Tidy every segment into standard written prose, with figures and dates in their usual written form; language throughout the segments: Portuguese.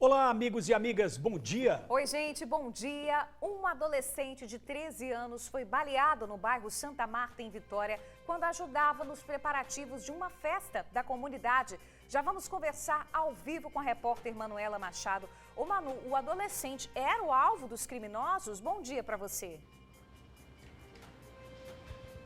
Olá, amigos e amigas, bom dia! Oi, gente, bom dia. Um adolescente de 13 anos foi baleado no bairro Santa Marta, em Vitória, quando ajudava nos preparativos de uma festa da comunidade. Já vamos conversar ao vivo com a repórter Manuela Machado. Ô Manu, o adolescente era o alvo dos criminosos? Bom dia para você.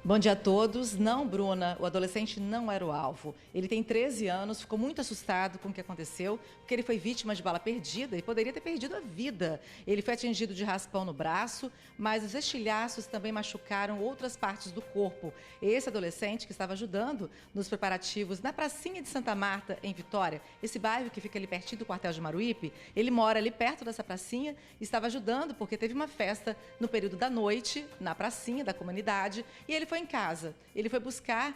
Bom dia a todos. Não, Bruna, o adolescente não era o alvo. Ele tem 13 anos, ficou muito assustado com o que aconteceu, porque ele foi vítima de bala perdida e poderia ter perdido a vida. Ele foi atingido de raspão no braço, mas os estilhaços também machucaram outras partes do corpo. Esse adolescente que estava ajudando nos preparativos na pracinha de Santa Marta, em Vitória, esse bairro que fica ali pertinho do quartel de Maruípe, ele mora ali perto dessa pracinha e estava ajudando porque teve uma festa no período da noite, na pracinha da comunidade, e ele foi em casa. Ele foi buscar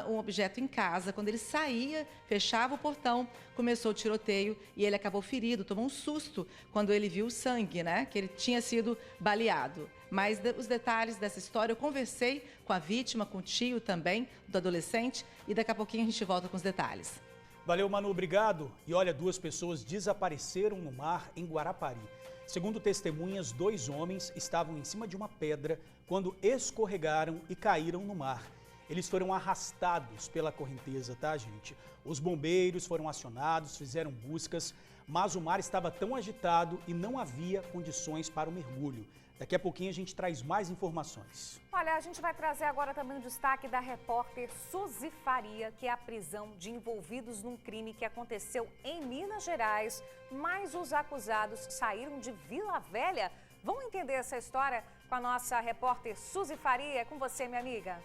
um objeto em casa. Quando ele saía, fechava o portão, começou o tiroteio e ele acabou ferido, tomou um susto quando ele viu o sangue, que ele tinha sido baleado. Mas os detalhes dessa história, eu conversei com a vítima, com o tio também, do adolescente, e daqui a pouquinho a gente volta com os detalhes. Valeu, Manu, obrigado. E olha, 2 pessoas desapareceram no mar em Guarapari. Segundo testemunhas, 2 homens estavam em cima de uma pedra quando escorregaram e caíram no mar. Eles foram arrastados pela correnteza, tá, gente? Os bombeiros foram acionados, fizeram buscas, mas o mar estava tão agitado e não havia condições para o mergulho. Daqui a pouquinho a gente traz mais informações. Olha, a gente vai trazer agora também o destaque da repórter Suzy Faria, que é a prisão de envolvidos num crime que aconteceu em Minas Gerais, mas os acusados saíram de Vila Velha. Vamos entender essa história com a nossa repórter Suzy Faria. É com você, minha amiga.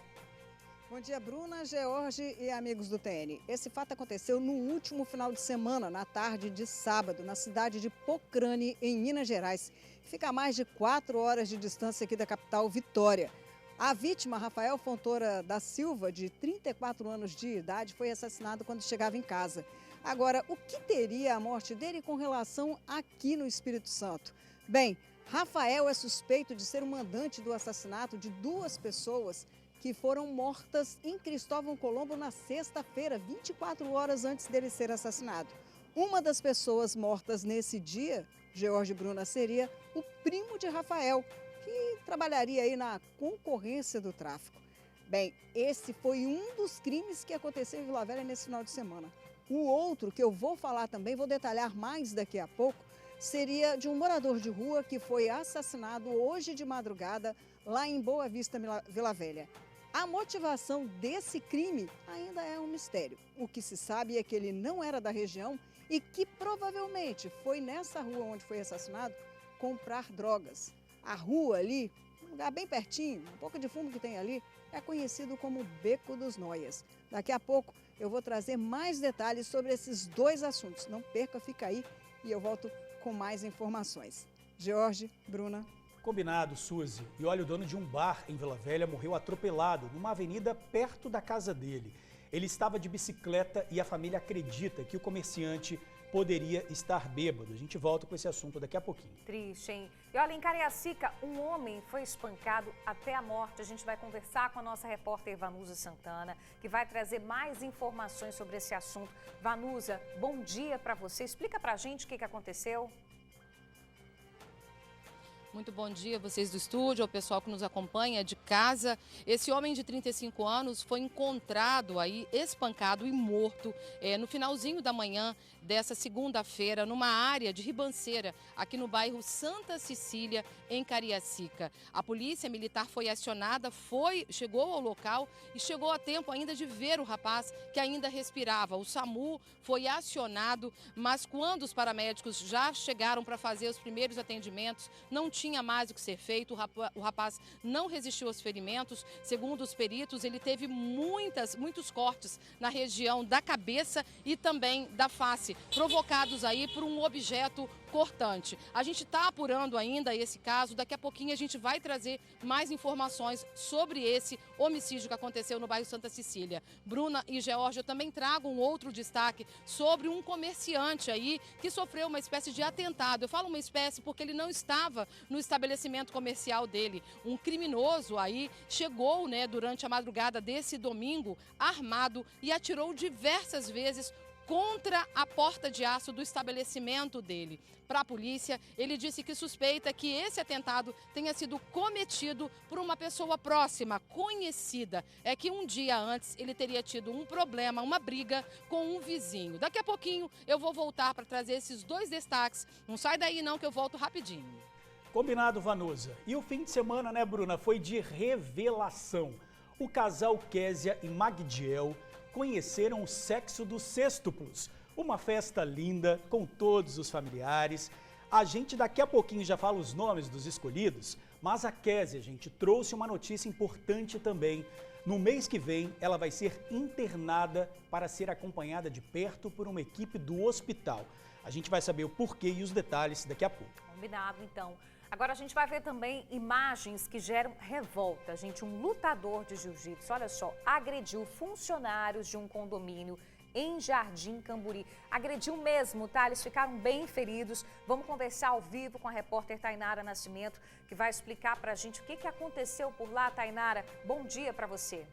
Bom dia, Bruna, George e amigos do TN. Esse fato aconteceu no último final de semana, na tarde de sábado, na cidade de Pocrane, em Minas Gerais. Fica a mais de 4 horas de distância aqui da capital, Vitória. A vítima, Rafael Fontoura da Silva, de 34 anos de idade, foi assassinado quando chegava em casa. Agora, o que teria a morte dele com relação aqui no Espírito Santo? Bem, Rafael é suspeito de ser o mandante do assassinato de 2 pessoas que foram mortas em Cristóvão Colombo na sexta-feira, 24 horas antes dele ser assassinado. Uma das pessoas mortas nesse dia, George Bruna, seria o primo de Rafael, que trabalharia aí na concorrência do tráfico. Bem, esse foi um dos crimes que aconteceu em Vila Velha nesse final de semana. O outro, que eu vou falar também, vou detalhar mais daqui a pouco, seria de um morador de rua que foi assassinado hoje de madrugada lá em Boa Vista, Vila Velha. A motivação desse crime ainda é um mistério. O que se sabe é que ele não era da região e que provavelmente foi nessa rua onde foi assassinado comprar drogas. A rua ali, um lugar bem pertinho, um pouco de fundo que tem ali, é conhecido como Beco dos Noias. Daqui a pouco eu vou trazer mais detalhes sobre esses 2 assuntos. Não perca, fica aí e eu volto com mais informações. George, Bruna. Combinado, Suzy. E olha, o dono de um bar em Vila Velha morreu atropelado numa avenida perto da casa dele. Ele estava de bicicleta e a família acredita que o comerciante poderia estar bêbado. A gente volta com esse assunto daqui a pouquinho. Triste, hein? E olha, em Cariacica, um homem foi espancado até a morte. A gente vai conversar com a nossa repórter Vanusa Santana, que vai trazer mais informações sobre esse assunto. Vanusa, bom dia para você. Explica pra gente o que aconteceu. Muito bom dia a vocês do estúdio, ao pessoal que nos acompanha de casa. Esse homem de 35 anos foi encontrado aí espancado e morto no finalzinho da manhã dessa segunda-feira numa área de ribanceira aqui no bairro Santa Cecília, em Cariacica. A polícia militar foi acionada, chegou ao local e chegou a tempo ainda de ver o rapaz que ainda respirava. O SAMU foi acionado, mas quando os paramédicos já chegaram para fazer os primeiros atendimentos, não tinha mais o que ser feito, o rapaz não resistiu aos ferimentos. Segundo os peritos, ele teve muitos cortes na região da cabeça e também da face, provocados aí por um objeto cortante. A gente está apurando ainda esse caso, daqui a pouquinho a gente vai trazer mais informações sobre esse homicídio que aconteceu no bairro Santa Cecília. Bruna e George, eu também trago um outro destaque sobre um comerciante aí que sofreu uma espécie de atentado. Eu falo uma espécie porque ele não estava no estabelecimento comercial dele. Um criminoso aí chegou, durante a madrugada desse domingo, armado, e atirou diversas vezes contra a porta de aço do estabelecimento dele. Para a polícia, ele disse que suspeita que esse atentado tenha sido cometido por uma pessoa próxima, conhecida. É que um dia antes ele teria tido um problema, uma briga com um vizinho. Daqui a pouquinho eu vou voltar para trazer esses dois destaques. Não sai daí não que eu volto rapidinho. Combinado, Vanusa. E o fim de semana, né, Bruna, foi de revelação. O casal Késia e Magdiel conheceram o sexo dos sextuplos. Uma festa linda, com todos os familiares. A gente daqui a pouquinho já fala os nomes dos escolhidos, mas a Késia, gente, trouxe uma notícia importante também. No mês que vem, ela vai ser internada para ser acompanhada de perto por uma equipe do hospital. A gente vai saber o porquê e os detalhes daqui a pouco. Combinado, então. Agora a gente vai ver também imagens que geram revolta. Gente, um lutador de jiu-jitsu, olha só, agrediu funcionários de um condomínio em Jardim Camburi. Agrediu mesmo, tá? Eles ficaram bem feridos. Vamos conversar ao vivo com a repórter Tainara Nascimento, que vai explicar pra gente o que aconteceu por lá. Tainara, bom dia pra você.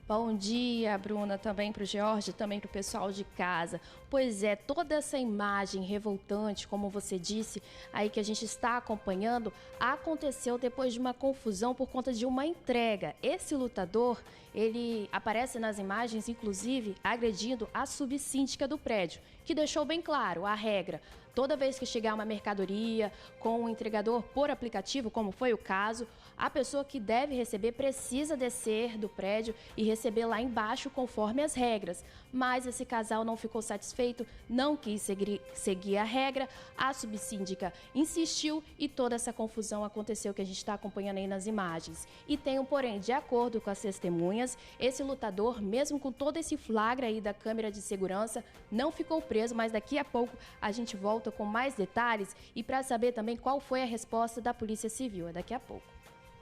Bom dia, Bruna, também para o George, também para o pessoal de casa. Pois é, toda essa imagem revoltante, como você disse, aí que a gente está acompanhando, aconteceu depois de uma confusão por conta de uma entrega. Esse lutador, ele aparece nas imagens, inclusive, agredindo a subsíndica do prédio, que deixou bem claro a regra. Toda vez que chegar uma mercadoria com um entregador por aplicativo, como foi o caso, a pessoa que deve receber precisa descer do prédio e receber lá embaixo conforme as regras. Mas esse casal não ficou satisfeito, não quis seguir a regra, a subsíndica insistiu e toda essa confusão aconteceu que a gente está acompanhando aí nas imagens. E tem um porém, de acordo com as testemunhas, esse lutador, mesmo com todo esse flagra aí da câmera de segurança, não ficou preso, mas daqui a pouco a gente volta com mais detalhes e para saber também qual foi a resposta da Polícia Civil. É daqui a pouco.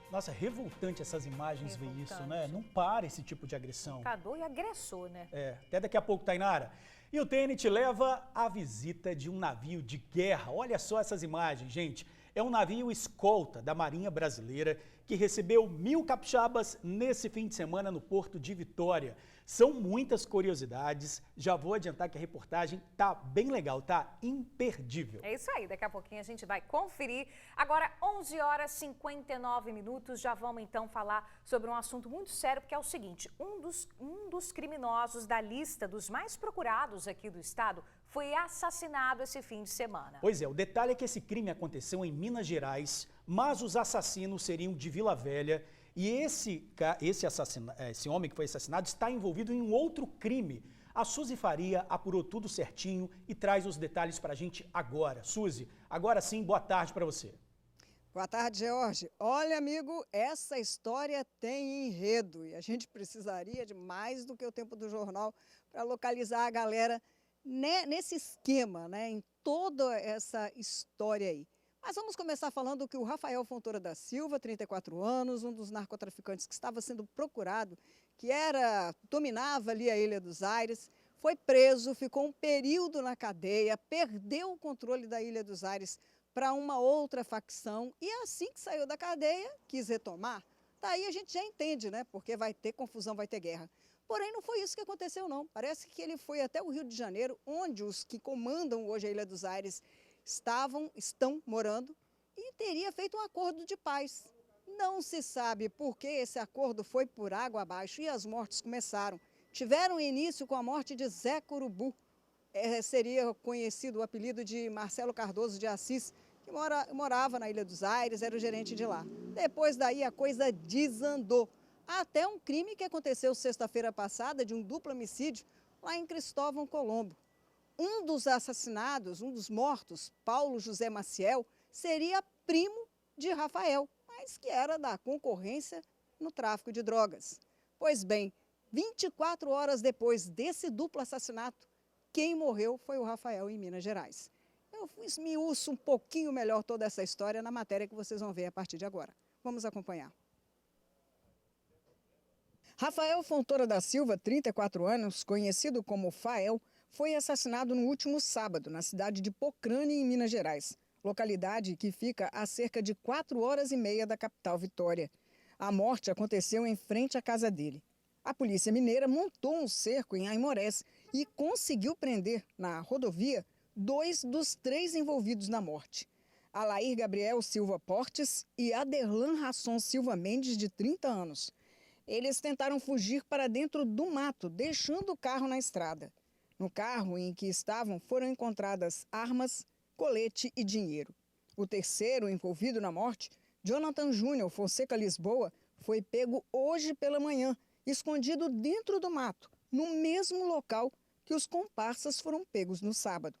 Nossa, revoltante essas imagens ver isso, né? Não para esse tipo de agressão. Lutador e agressor, né? Até daqui a pouco, Tainara. E o TN te leva à visita de um navio de guerra. Olha só essas imagens, gente. É um navio escolta da Marinha Brasileira que recebeu 1000 capixabas nesse fim de semana no Porto de Vitória. São muitas curiosidades. Já vou adiantar que a reportagem tá bem legal, tá imperdível. É isso aí, daqui a pouquinho a gente vai conferir. Agora, 11 horas e 59 minutos, já vamos então falar sobre um assunto muito sério, porque é o seguinte, um dos criminosos da lista dos mais procurados aqui do estado foi assassinado esse fim de semana. Pois é, o detalhe é que esse crime aconteceu em Minas Gerais, mas os assassinos seriam de Vila Velha. E esse homem que foi assassinado está envolvido em um outro crime. A Suzy Faria apurou tudo certinho e traz os detalhes para a gente agora. Suzy, agora sim, boa tarde para você. Boa tarde, George. Olha, amigo, essa história tem enredo e a gente precisaria de mais do que o tempo do jornal para localizar a galera nesse esquema, né, em toda essa história aí. Mas vamos começar falando que o Rafael Fontoura da Silva, 34 anos, um dos narcotraficantes que estava sendo procurado, que dominava ali a Ilha dos Aires, foi preso, ficou um período na cadeia, perdeu o controle da Ilha dos Aires para uma outra facção e assim que saiu da cadeia, quis retomar. Daí a gente já entende, né? Porque vai ter confusão, vai ter guerra. Porém, não foi isso que aconteceu, não. Parece que ele foi até o Rio de Janeiro, onde os que comandam hoje a Ilha dos Aires estão morando e teria feito um acordo de paz. Não se sabe por que esse acordo foi por água abaixo e as mortes começaram. Tiveram início com a morte de Zé Curubu, seria conhecido o apelido de Marcelo Cardoso de Assis, que morava na Ilha dos Aires, era o gerente de lá. Depois daí a coisa desandou, até um crime que aconteceu sexta-feira passada, de um duplo homicídio, lá em Cristóvão Colombo. Um dos assassinados, um dos mortos, Paulo José Maciel, seria primo de Rafael, mas que era da concorrência no tráfico de drogas. Pois bem, 24 horas depois desse duplo assassinato, quem morreu foi o Rafael em Minas Gerais. Eu esmiuço um pouquinho melhor toda essa história na matéria que vocês vão ver a partir de agora. Vamos acompanhar. Rafael Fontoura da Silva, 34 anos, conhecido como Fael, foi assassinado no último sábado, na cidade de Pocrane, em Minas Gerais, localidade que fica a cerca de 4 horas e meia da capital Vitória. A morte aconteceu em frente à casa dele. A Polícia Mineira montou um cerco em Aimorés e conseguiu prender, na rodovia, 2 dos 3 envolvidos na morte. Alair Gabriel Silva Portes e Aderlan Rasson Silva Mendes, de 30 anos. Eles tentaram fugir para dentro do mato, deixando o carro na estrada. No carro em que estavam foram encontradas armas, colete e dinheiro. O terceiro envolvido na morte, Jonathan Júnior Fonseca Lisboa, foi pego hoje pela manhã, escondido dentro do mato, no mesmo local que os comparsas foram pegos no sábado.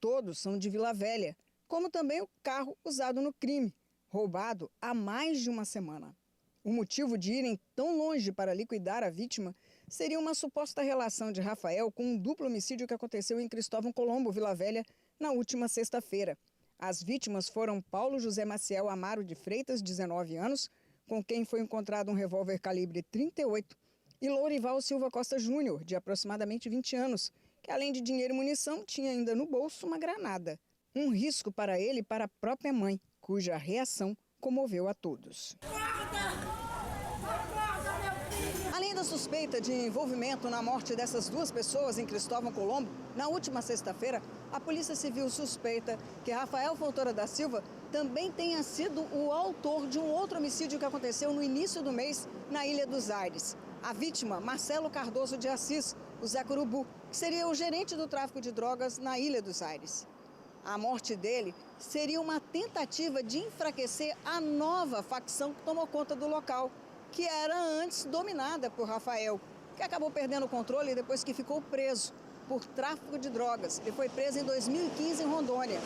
Todos são de Vila Velha, como também o carro usado no crime, roubado há mais de uma semana. O motivo de irem tão longe para liquidar a vítima seria uma suposta relação de Rafael com um duplo homicídio que aconteceu em Cristóvão Colombo, Vila Velha, na última sexta-feira. As vítimas foram Paulo José Maciel Amaro de Freitas, 19 anos, com quem foi encontrado um revólver calibre 38, e Lourival Silva Costa Júnior, de aproximadamente 20 anos, que além de dinheiro e munição, tinha ainda no bolso uma granada. Um risco para ele e para a própria mãe, cuja reação comoveu a todos. Além da suspeita de envolvimento na morte dessas 2 pessoas em Cristóvão Colombo, na última sexta-feira, a Polícia Civil suspeita que Rafael Fontoura da Silva também tenha sido o autor de um outro homicídio que aconteceu no início do mês na Ilha dos Aires. A vítima, Marcelo Cardoso de Assis, o Zé Curubu, que seria o gerente do tráfico de drogas na Ilha dos Aires. A morte dele seria uma tentativa de enfraquecer a nova facção que tomou conta do local, que era antes dominada por Rafael, que acabou perdendo o controle depois que ficou preso por tráfico de drogas. Ele foi preso em 2015 em Rondônia.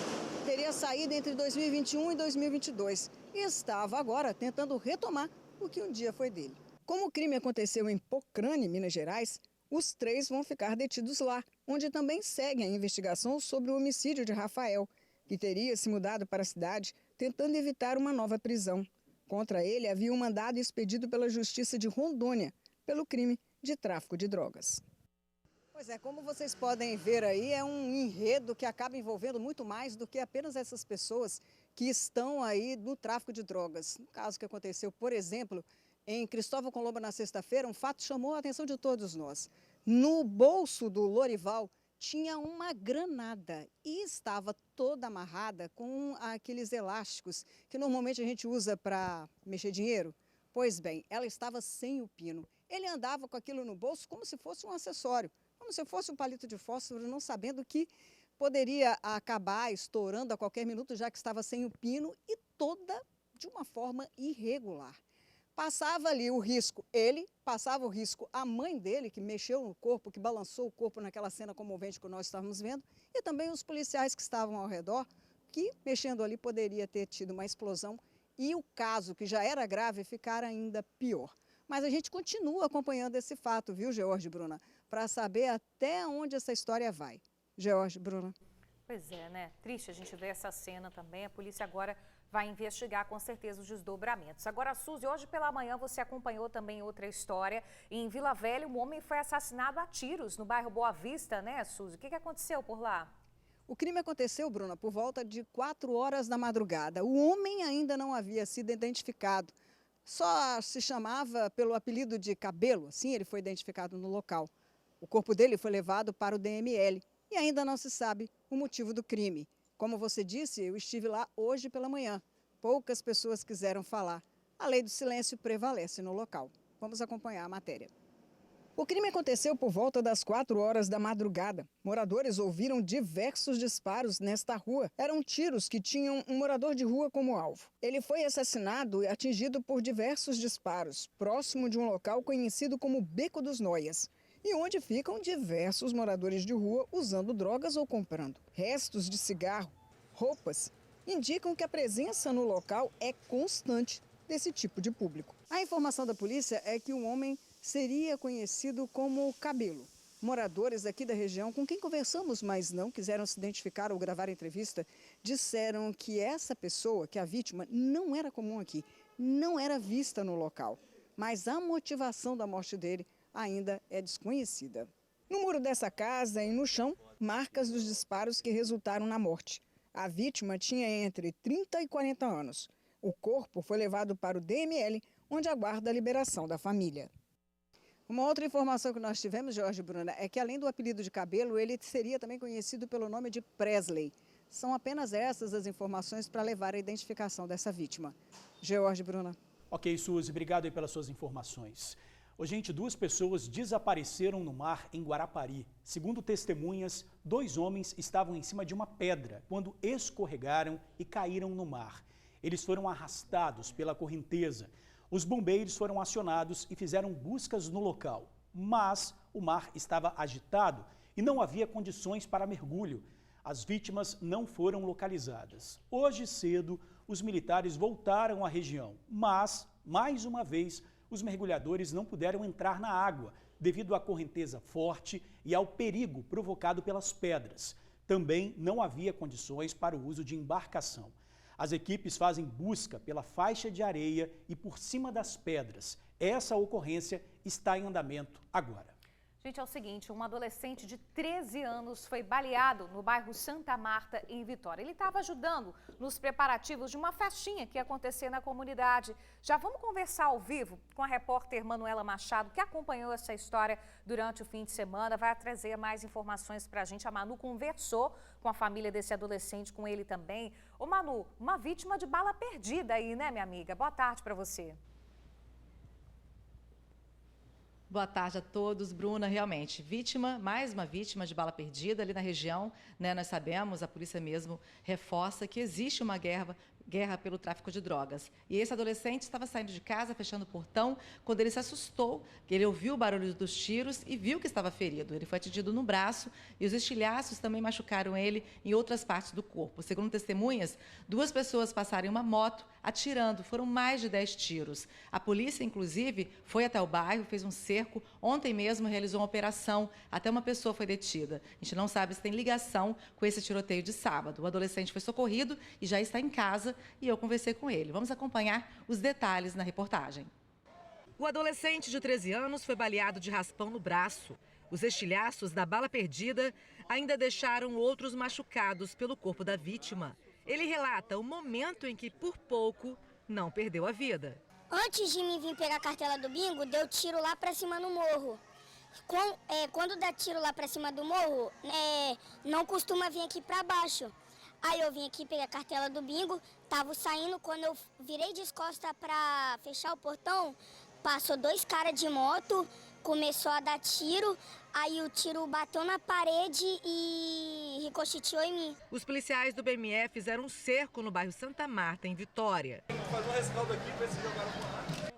Teria saído entre 2021 e 2022 e estava agora tentando retomar o que um dia foi dele. Como o crime aconteceu em Pocrane, Minas Gerais, os 3 vão ficar detidos lá, onde também segue a investigação sobre o homicídio de Rafael, que teria se mudado para a cidade tentando evitar uma nova prisão. Contra ele havia um mandado expedido pela Justiça de Rondônia pelo crime de tráfico de drogas. Pois é, como vocês podem ver aí, é um enredo que acaba envolvendo muito mais do que apenas essas pessoas que estão aí no tráfico de drogas. No caso que aconteceu, por exemplo, em Cristóvão Colombo na sexta-feira, um fato chamou a atenção de todos nós. No bolso do Lourival tinha uma granada e estava toda amarrada com aqueles elásticos que normalmente a gente usa para mexer dinheiro. Pois bem, ela estava sem o pino. Ele andava com aquilo no bolso como se fosse um acessório, como se fosse um palito de fósforo, não sabendo que poderia acabar estourando a qualquer minuto, já que estava sem o pino e toda de uma forma irregular. Passava ali o risco ele, passava o risco a mãe dele, que mexeu no corpo, que balançou o corpo naquela cena comovente que nós estávamos vendo, e também os policiais que estavam ao redor, que mexendo ali poderia ter tido uma explosão e o caso, que já era grave, ficar ainda pior. Mas a gente continua acompanhando esse fato, viu, George e Bruna, para saber até onde essa história vai. George, Bruna. Pois é, né? Triste a gente ver essa cena também. A polícia agora vai investigar com certeza os desdobramentos. Agora, Suzy, hoje pela manhã você acompanhou também outra história. Em Vila Velha, um homem foi assassinado a tiros no bairro Boa Vista, né, Suzy? O que aconteceu por lá? O crime aconteceu, Bruna, por volta de 4 horas da madrugada. O homem ainda não havia sido identificado. Só se chamava pelo apelido de Cabelo, assim ele foi identificado no local. O corpo dele foi levado para o DML e ainda não se sabe o motivo do crime. Como você disse, eu estive lá hoje pela manhã. Poucas pessoas quiseram falar. A lei do silêncio prevalece no local. Vamos acompanhar a matéria. O crime aconteceu por volta das 4 horas da madrugada. Moradores ouviram diversos disparos nesta rua. Eram tiros que tinham um morador de rua como alvo. Ele foi assassinado e atingido por diversos disparos, próximo de um local conhecido como Beco dos Noias, e onde ficam diversos moradores de rua usando drogas ou comprando. Restos de cigarro, roupas, indicam que a presença no local é constante desse tipo de público. A informação da polícia é que o homem seria conhecido como Cabelo. Moradores aqui da região, com quem conversamos, mas não quiseram se identificar ou gravar entrevista, disseram que essa pessoa, que a vítima, não era comum aqui, não era vista no local. Mas a motivação da morte dele ainda é desconhecida. No muro dessa casa e no chão, marcas dos disparos que resultaram na morte. A vítima tinha entre 30 e 40 anos. O corpo foi levado para o DML, onde aguarda a liberação da família. Uma outra informação que nós tivemos, Jorge e Bruna, é que além do apelido de Cabelo, ele seria também conhecido pelo nome de Presley. São apenas essas as informações para levar a identificação dessa vítima. Jorge e Bruna. Ok, Suzy, obrigado aí pelas suas informações. Gente, 2 pessoas desapareceram no mar em Guarapari. Segundo testemunhas, 2 homens estavam em cima de uma pedra quando escorregaram e caíram no mar. Eles foram arrastados pela correnteza. Os bombeiros foram acionados e fizeram buscas no local, mas o mar estava agitado e não havia condições para mergulho. As vítimas não foram localizadas. Hoje cedo, os militares voltaram à região, mas, mais uma vez, os mergulhadores não puderam entrar na água devido à correnteza forte e ao perigo provocado pelas pedras. Também não havia condições para o uso de embarcação. As equipes fazem busca pela faixa de areia e por cima das pedras. Essa ocorrência está em andamento agora. Gente, é o seguinte, um adolescente de 13 anos foi baleado no bairro Santa Marta, em Vitória. Ele estava ajudando nos preparativos de uma festinha que ia acontecer na comunidade. Já vamos conversar ao vivo com a repórter Manuela Machado, que acompanhou essa história durante o fim de semana. Vai trazer mais informações para a gente. A Manu conversou com a família desse adolescente, com ele também. Ô Manu, uma vítima de bala perdida aí, né, minha amiga? Boa tarde para você. Boa tarde a todos. Bruna, realmente, mais uma vítima de bala perdida ali na região, né? Nós sabemos, a polícia mesmo reforça que existe uma guerra pelo tráfico de drogas. E esse adolescente estava saindo de casa, fechando o portão, quando ele se assustou, que ele ouviu o barulho dos tiros e viu que estava ferido. Ele foi atingido no braço e os estilhaços também machucaram ele em outras partes do corpo. Segundo testemunhas, 2 pessoas passaram em uma moto atirando, foram mais de 10 tiros. A polícia, inclusive, foi até o bairro, fez um cerco. Ontem mesmo realizou uma operação, até uma pessoa foi detida. A gente não sabe se tem ligação com esse tiroteio de sábado. O adolescente foi socorrido e já está em casa e eu conversei com ele. Vamos acompanhar os detalhes na reportagem. O adolescente de 13 anos foi baleado de raspão no braço. Os estilhaços da bala perdida ainda deixaram outros machucados pelo corpo da vítima. Ele relata o momento em que, por pouco, não perdeu a vida. Antes de mim vir pegar a cartela do bingo, deu tiro lá pra cima no morro. Quando dá tiro lá pra cima do morro, não costuma vir aqui pra baixo. Aí eu vim aqui pegar a cartela do bingo, tava saindo, quando eu virei de costas pra fechar o portão, passou 2 caras de moto, começou a dar tiro, aí o tiro bateu na parede e ricocheteou em mim. Os policiais do BME fizeram um cerco no bairro Santa Marta, em Vitória. Faz um rescaldo aqui para se jogar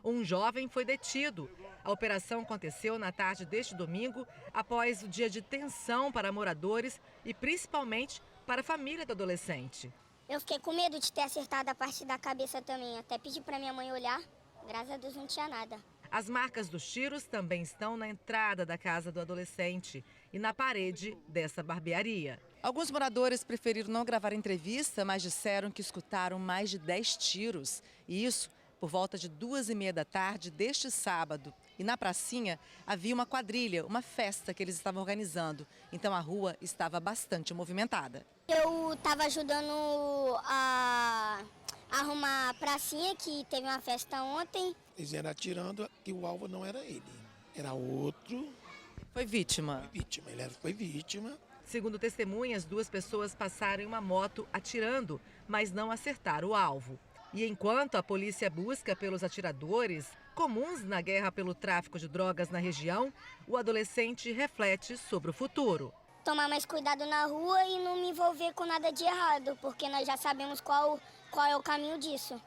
no Um jovem foi detido. A operação aconteceu na tarde deste domingo, após o dia de tensão para moradores e principalmente para a família do adolescente. Eu fiquei com medo de ter acertado a parte da cabeça também, até pedi para minha mãe olhar, graças a Deus não tinha nada. As marcas dos tiros também estão na entrada da casa do adolescente e na parede dessa barbearia. Alguns moradores preferiram não gravar entrevista, mas disseram que escutaram mais de 10 tiros. E isso por volta de 2h30 da tarde deste sábado. E na pracinha havia uma quadrilha, uma festa que eles estavam organizando. Então a rua estava bastante movimentada. Eu estava ajudando a arrumar a pracinha, que teve uma festa ontem. Eles eram atirando e o alvo não era ele, era outro. Foi vítima? Foi vítima, foi vítima. Segundo testemunhas, 2 pessoas passaram em uma moto atirando, mas não acertaram o alvo. E enquanto a polícia busca pelos atiradores, comuns na guerra pelo tráfico de drogas na região, o adolescente reflete sobre o futuro. Tomar mais cuidado na rua e não me envolver com nada de errado, porque nós já sabemos qual é o caminho disso.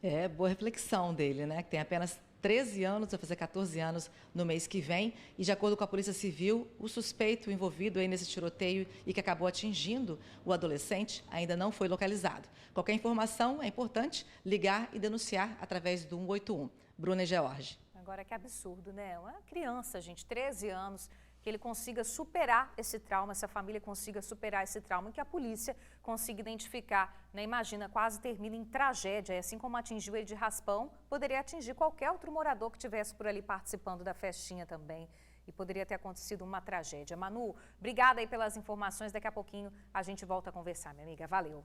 É, boa reflexão dele, né? Que tem apenas 13 anos, vai fazer 14 anos no mês que vem. E de acordo com a Polícia Civil, o suspeito envolvido aí nesse tiroteio e que acabou atingindo o adolescente ainda não foi localizado. Qualquer informação é importante ligar e denunciar através do 181. Bruna e George. Agora que absurdo, né? Uma criança, gente, 13 anos, que ele consiga superar esse trauma, essa família consiga superar esse trauma, que a polícia consiga identificar, né? Imagina, quase termina em tragédia, assim como atingiu ele de raspão, poderia atingir qualquer outro morador que estivesse por ali participando da festinha também. E poderia ter acontecido uma tragédia. Manu, obrigada aí pelas informações, daqui a pouquinho a gente volta a conversar, minha amiga. Valeu.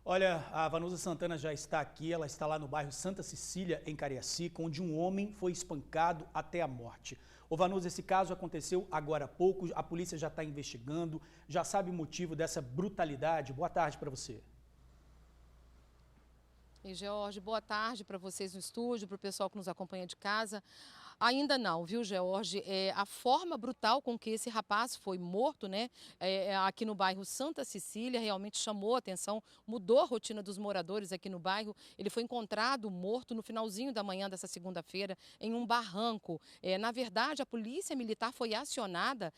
Olha, a Vanusa Santana já está aqui, ela está lá no bairro Santa Cecília, em Cariacica, onde um homem foi espancado até a morte. Ô Vanusa, esse caso aconteceu agora há pouco, a polícia já está investigando, já sabe o motivo dessa brutalidade. Boa tarde para você. E George, boa tarde para vocês no estúdio, para o pessoal que nos acompanha de casa. Ainda não, viu, George? A forma brutal com que esse rapaz foi morto, né, aqui no bairro Santa Cecília, realmente chamou a atenção, mudou a rotina dos moradores aqui no bairro. Ele foi encontrado morto no finalzinho da manhã dessa segunda-feira em um barranco. Na verdade, a polícia militar foi acionada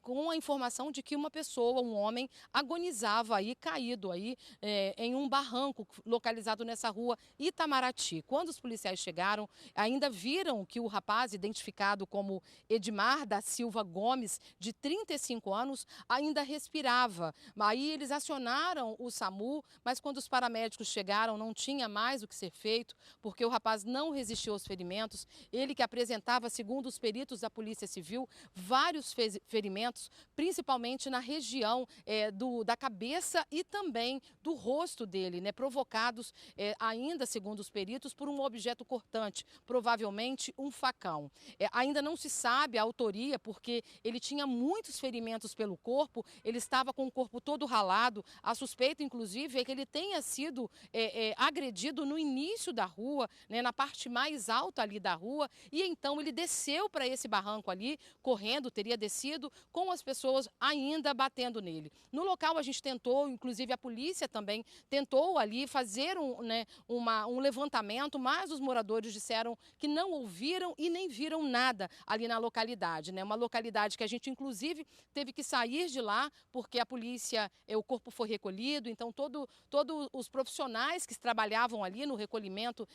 com a informação de que uma pessoa, um homem, agonizava aí, caído aí em um barranco localizado nessa rua Itamaraty. Quando os policiais chegaram, ainda viram que o rapaz, identificado como Edmar da Silva Gomes, de 35 anos, ainda respirava. Aí eles acionaram o SAMU, mas quando os paramédicos chegaram não tinha mais o que ser feito, porque o rapaz não resistiu aos ferimentos. Ele que apresentava, segundo os peritos da Polícia Civil, vários ferimentos, principalmente na região da cabeça e também do rosto dele, né, provocados ainda, segundo os peritos, por um objeto cortante, provavelmente um facão. Ainda não se sabe a autoria, porque ele tinha muitos ferimentos pelo corpo, ele estava com o corpo todo ralado. A suspeita, inclusive, é que ele tenha sido agredido no início da rua, né, na parte mais alta ali da rua, e então ele desceu para esse barranco ali, correndo, teria descido, com as pessoas ainda batendo nele. No local a gente tentou, inclusive a polícia também tentou ali fazer um levantamento, mas os moradores disseram que não ouviram e nem viram nada ali na localidade, né? Uma localidade que a gente, inclusive, teve que sair de lá, porque a polícia, o corpo foi recolhido, então todos os profissionais que trabalhavam ali no recolhimento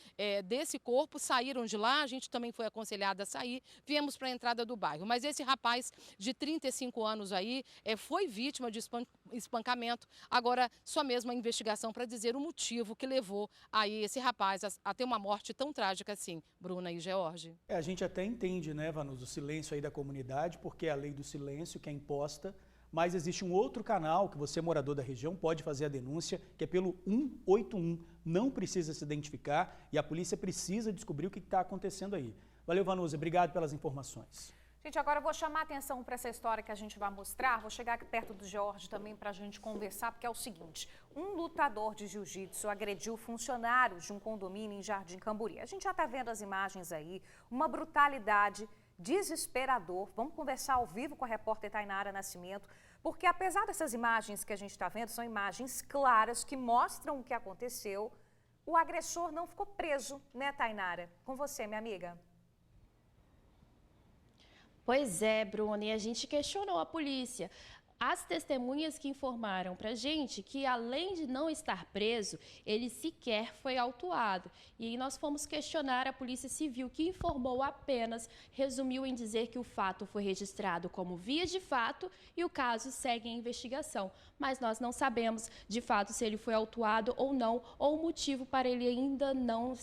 desse corpo saíram de lá, a gente também foi aconselhada a sair, viemos para a entrada do bairro. Mas esse rapaz de 35 anos aí foi vítima de espancamento, agora só mesmo a investigação para dizer o motivo que levou aí esse rapaz a ter uma morte tão trágica assim, Bruna e George. A gente até entende, né, Vanusa, o silêncio aí da comunidade, porque é a lei do silêncio que é imposta, mas existe um outro canal que você, morador da região, pode fazer a denúncia, que é pelo 181. Não precisa se identificar e a polícia precisa descobrir o que está acontecendo aí. Valeu, Vanusa, obrigado pelas informações. Gente, agora eu vou chamar a atenção para essa história que a gente vai mostrar. Vou chegar aqui perto do George também para a gente conversar, porque é o seguinte: um lutador de jiu-jitsu agrediu funcionários de um condomínio em Jardim Camburi. A gente já está vendo as imagens aí, uma brutalidade, desesperador. Vamos conversar ao vivo com a repórter Tainara Nascimento, porque apesar dessas imagens que a gente está vendo, são imagens claras que mostram o que aconteceu, o agressor não ficou preso, né, Tainara? Com você, minha amiga. Pois é, Bruna, e a gente questionou a polícia. As testemunhas que informaram para a gente que, além de não estar preso, ele sequer foi autuado. E aí nós fomos questionar a Polícia Civil, que informou apenas, resumiu em dizer que o fato foi registrado como via de fato e o caso segue em investigação. Mas nós não sabemos, de fato, se ele foi autuado ou não, ou o motivo para ele ainda não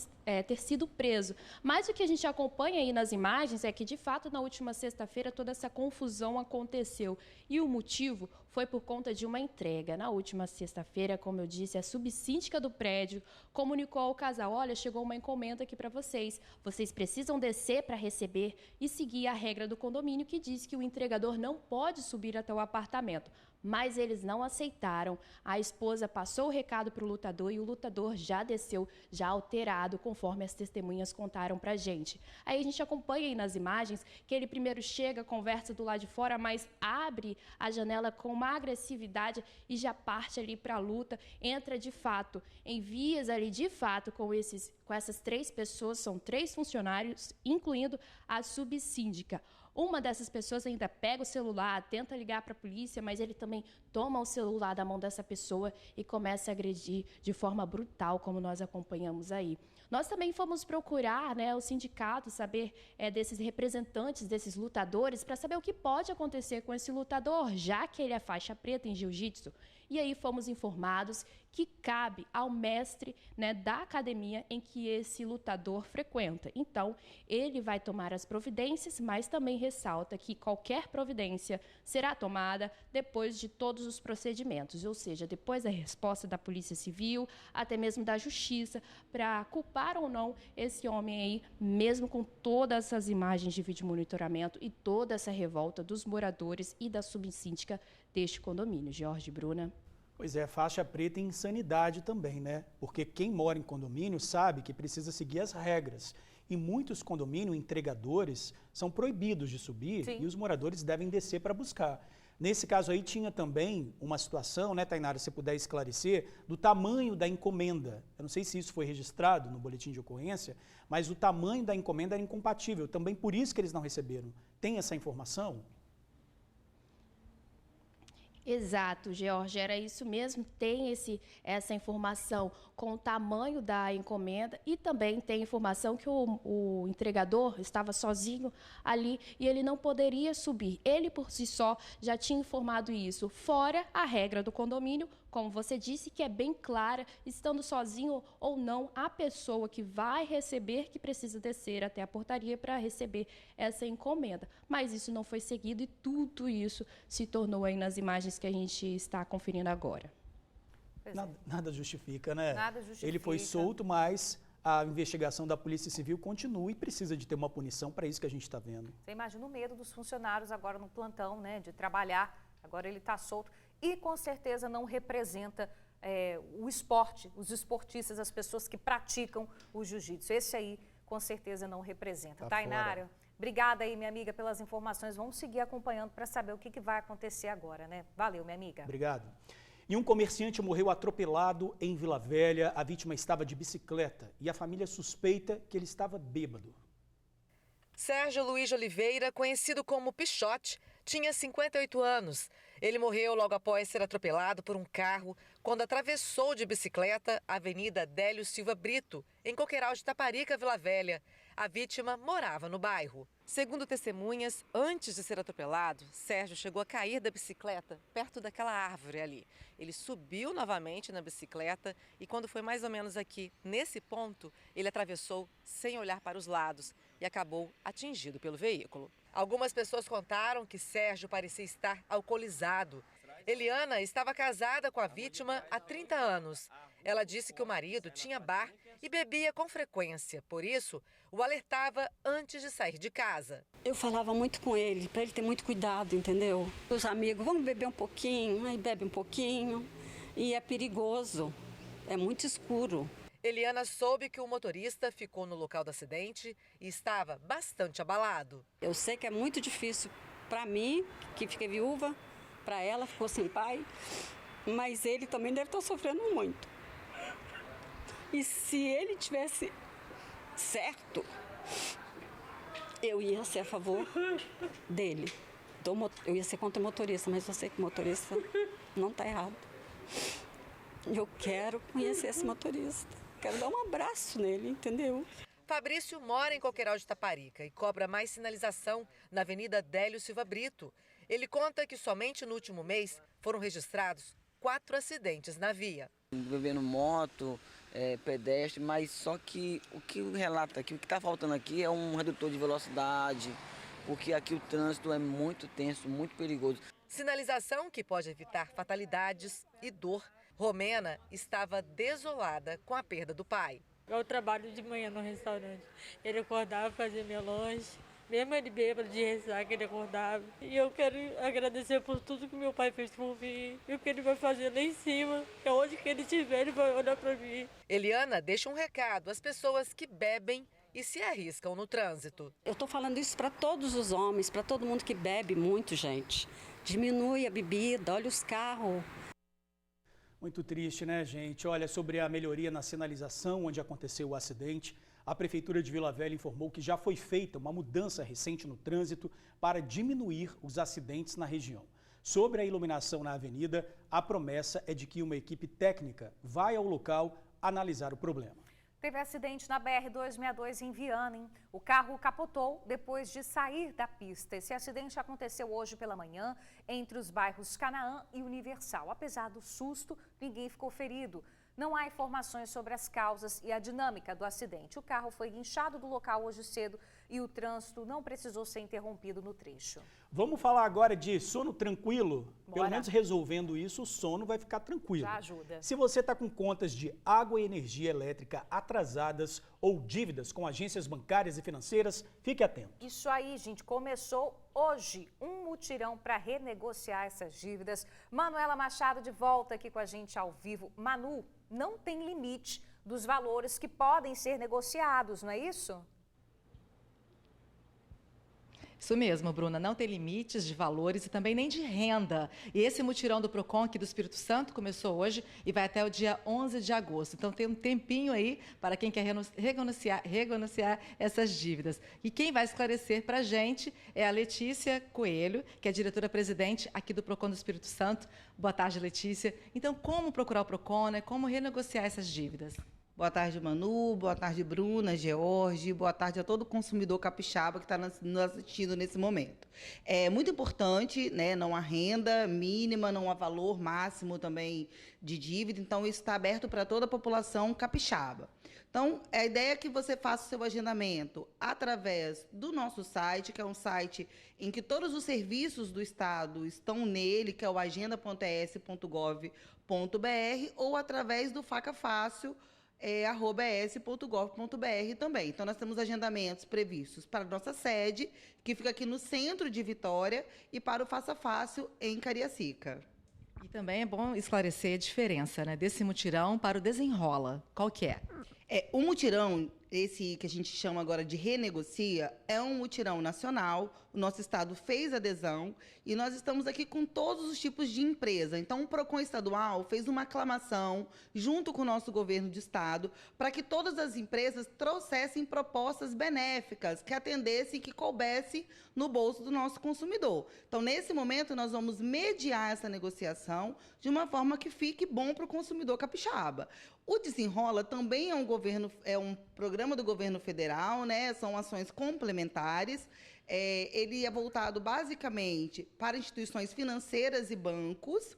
ter sido preso. Mas o que a gente acompanha aí nas imagens é que, de fato, na última sexta-feira, toda essa confusão aconteceu. E o motivo foi por conta de uma entrega. Na última sexta-feira, como eu disse, a subsíndica do prédio comunicou ao casal: olha, chegou uma encomenda aqui para vocês. Vocês precisam descer para receber e seguir a regra do condomínio, que diz que o entregador não pode subir até o apartamento. Mas eles não aceitaram. A esposa passou o recado para o lutador e o lutador já desceu, já alterado, conforme as testemunhas contaram para a gente. Aí a gente acompanha aí nas imagens que ele primeiro chega, conversa do lado de fora, mas abre a janela com uma agressividade e já parte ali para a luta, entra de fato em vias ali de fato com essas 3 pessoas, são 3 funcionários, incluindo a subsíndica. Uma dessas pessoas ainda pega o celular, tenta ligar para a polícia, mas ele também toma o celular da mão dessa pessoa e começa a agredir de forma brutal, como nós acompanhamos aí. Nós também fomos procurar, né, o sindicato, saber desses representantes, desses lutadores, para saber o que pode acontecer com esse lutador, já que ele é faixa preta em jiu-jitsu. E aí fomos informados que cabe ao mestre, né, da academia em que esse lutador frequenta. Então, ele vai tomar as providências, mas também ressalta que qualquer providência será tomada depois de todos os procedimentos, ou seja, depois da resposta da Polícia Civil, até mesmo da Justiça, para culpar ou não esse homem aí, mesmo com todas essas imagens de vídeo monitoramento e toda essa revolta dos moradores e da subsíndica deste condomínio. Jorge, Bruna. Pois é, faixa preta e insanidade também, né? Porque quem mora em condomínio sabe que precisa seguir as regras. E muitos condomínios entregadores são proibidos de subir. Sim. E os moradores devem descer para buscar. Nesse caso aí tinha também uma situação, né, Tainara, se você puder esclarecer, do tamanho da encomenda. Eu não sei se isso foi registrado no boletim de ocorrência, mas o tamanho da encomenda era incompatível. Também por isso que eles não receberam. Tem essa informação? Exato, George, era isso mesmo, tem essa informação com o tamanho da encomenda e também tem informação que o entregador estava sozinho ali e ele não poderia subir. Ele, por si só, já tinha informado isso, fora a regra do condomínio, como você disse, que é bem clara, estando sozinho ou não, a pessoa que vai receber que precisa descer até a portaria para receber essa encomenda. Mas isso não foi seguido e tudo isso se tornou aí nas imagens que a gente está conferindo agora. Nada justifica, né? Nada justifica. Ele foi solto, mas a investigação da Polícia Civil continua e precisa de ter uma punição para isso que a gente está vendo. Você imagina o medo dos funcionários agora no plantão, né? De trabalhar, agora ele está solto. E com certeza não representa o esporte, os esportistas, as pessoas que praticam o jiu-jitsu. Esse aí, com certeza, não representa. Tainara, obrigada aí, minha amiga, pelas informações. Vamos seguir acompanhando para saber o que vai acontecer agora, né? Valeu, minha amiga. Obrigado. E um comerciante morreu atropelado em Vila Velha. A vítima estava de bicicleta e a família suspeita que ele estava bêbado. Sérgio Luiz de Oliveira, conhecido como Pichote, tinha 58 anos. Ele morreu logo após ser atropelado por um carro quando atravessou de bicicleta a Avenida Délio Silva Brito, em Coqueiral de Taparica, Vila Velha. A vítima morava no bairro. Segundo testemunhas, antes de ser atropelado, Sérgio chegou a cair da bicicleta perto daquela árvore ali. Ele subiu novamente na bicicleta e quando foi mais ou menos aqui, nesse ponto, ele atravessou sem olhar para os lados e acabou atingido pelo veículo. Algumas pessoas contaram que Sérgio parecia estar alcoolizado. Eliana estava casada com a vítima há 30 anos. Ela disse que o marido tinha bar e bebia com frequência. Por isso, o alertava antes de sair de casa. Eu falava muito com ele, para ele ter muito cuidado, entendeu? Os amigos, vamos beber um pouquinho, aí bebe um pouquinho. E é perigoso, é muito escuro. Eliana soube que o motorista ficou no local do acidente e estava bastante abalado. Eu sei que é muito difícil para mim, que fiquei viúva, para ela, ficou sem pai, mas ele também deve estar sofrendo muito. E se ele tivesse certo, eu ia ser a favor dele. Eu ia ser contra o motorista, mas eu sei que o motorista não está errado. Eu quero conhecer esse motorista. Quero dar um abraço nele, entendeu? Fabrício mora em Coqueiral de Taparica e cobra mais sinalização na Avenida Délio Silva Brito. Ele conta que somente no último mês foram registrados 4 acidentes na via. Bebendo moto, pedestre, mas só que o que relata aqui, o que está faltando aqui é um redutor de velocidade, porque aqui o trânsito é muito tenso, muito perigoso. Sinalização que pode evitar fatalidades e dor. Romena estava desolada com a perda do pai. Eu trabalho de manhã no restaurante. Ele acordava, fazia meu lanche. Mesmo ele bêbado de ressaca, ele acordava. E eu quero agradecer por tudo que meu pai fez por mim. E o que ele vai fazer lá em cima. Que onde que ele estiver, ele vai olhar para mim. Eliana deixa um recado às pessoas que bebem e se arriscam no trânsito. Eu estou falando isso para todos os homens, para todo mundo que bebe muito, gente. Diminui a bebida, olha os carros. Muito triste, né, gente? Olha, sobre a melhoria na sinalização onde aconteceu o acidente, a Prefeitura de Vila Velha informou que já foi feita uma mudança recente no trânsito para diminuir os acidentes na região. Sobre a iluminação na avenida, a promessa é de que uma equipe técnica vai ao local analisar o problema. Teve acidente na BR-262 em Viana. O carro capotou depois de sair da pista. Esse acidente aconteceu hoje pela manhã entre os bairros Canaã e Universal. Apesar do susto, ninguém ficou ferido. Não há informações sobre as causas e a dinâmica do acidente. O carro foi guinchado do local hoje cedo e o trânsito não precisou ser interrompido no trecho. Vamos falar agora de sono tranquilo? Bora. Pelo menos resolvendo isso, o sono vai ficar tranquilo. Já ajuda. Se você está com contas de água e energia elétrica atrasadas ou dívidas com agências bancárias e financeiras, fique atento. Isso aí, gente. Começou hoje um mutirão para renegociar essas dívidas. Manuela Machado de volta aqui com a gente ao vivo. Manu, não tem limite dos valores que podem ser negociados, não é isso? Isso mesmo, Bruna, não tem limites de valores e também nem de renda. E esse mutirão do PROCON aqui do Espírito Santo começou hoje e vai até o dia 11 de agosto. Então tem um tempinho aí para quem quer renegociar essas dívidas. E quem vai esclarecer para a gente é a Letícia Coelho, que é diretora-presidente aqui do PROCON do Espírito Santo. Boa tarde, Letícia. Então, como procurar o PROCON, né? Como renegociar essas dívidas? Boa tarde, Manu. Boa tarde, Bruna, George. Boa tarde a todo consumidor capixaba que está nos assistindo nesse momento. É muito importante, né? Não há renda mínima, não há valor máximo também de dívida. Então, isso está aberto para toda a população capixaba. Então, a ideia é que você faça o seu agendamento através do nosso site, que é um site em que todos os serviços do Estado estão nele, que é o agenda.es.gov.br, ou através do Faca Fácil, @es.gov.br também. Então, nós temos agendamentos previstos para a nossa sede, que fica aqui no centro de Vitória, e para o Faça Fácil, em Cariacica. E também é bom esclarecer a diferença, né, desse mutirão para o desenrola. Qual que é? O mutirão, esse que a gente chama agora de renegocia, é um mutirão nacional. O nosso estado fez adesão e nós estamos aqui com todos os tipos de empresa. Então, o PROCON estadual fez uma aclamação junto com o nosso governo de estado para que todas as empresas trouxessem propostas benéficas que atendessem, que coubessem no bolso do nosso consumidor. Então, nesse momento, nós vamos mediar essa negociação de uma forma que fique bom para o consumidor capixaba. O Desenrola também é um programa do governo federal, né? São ações complementares. Ele é voltado basicamente para instituições financeiras e bancos.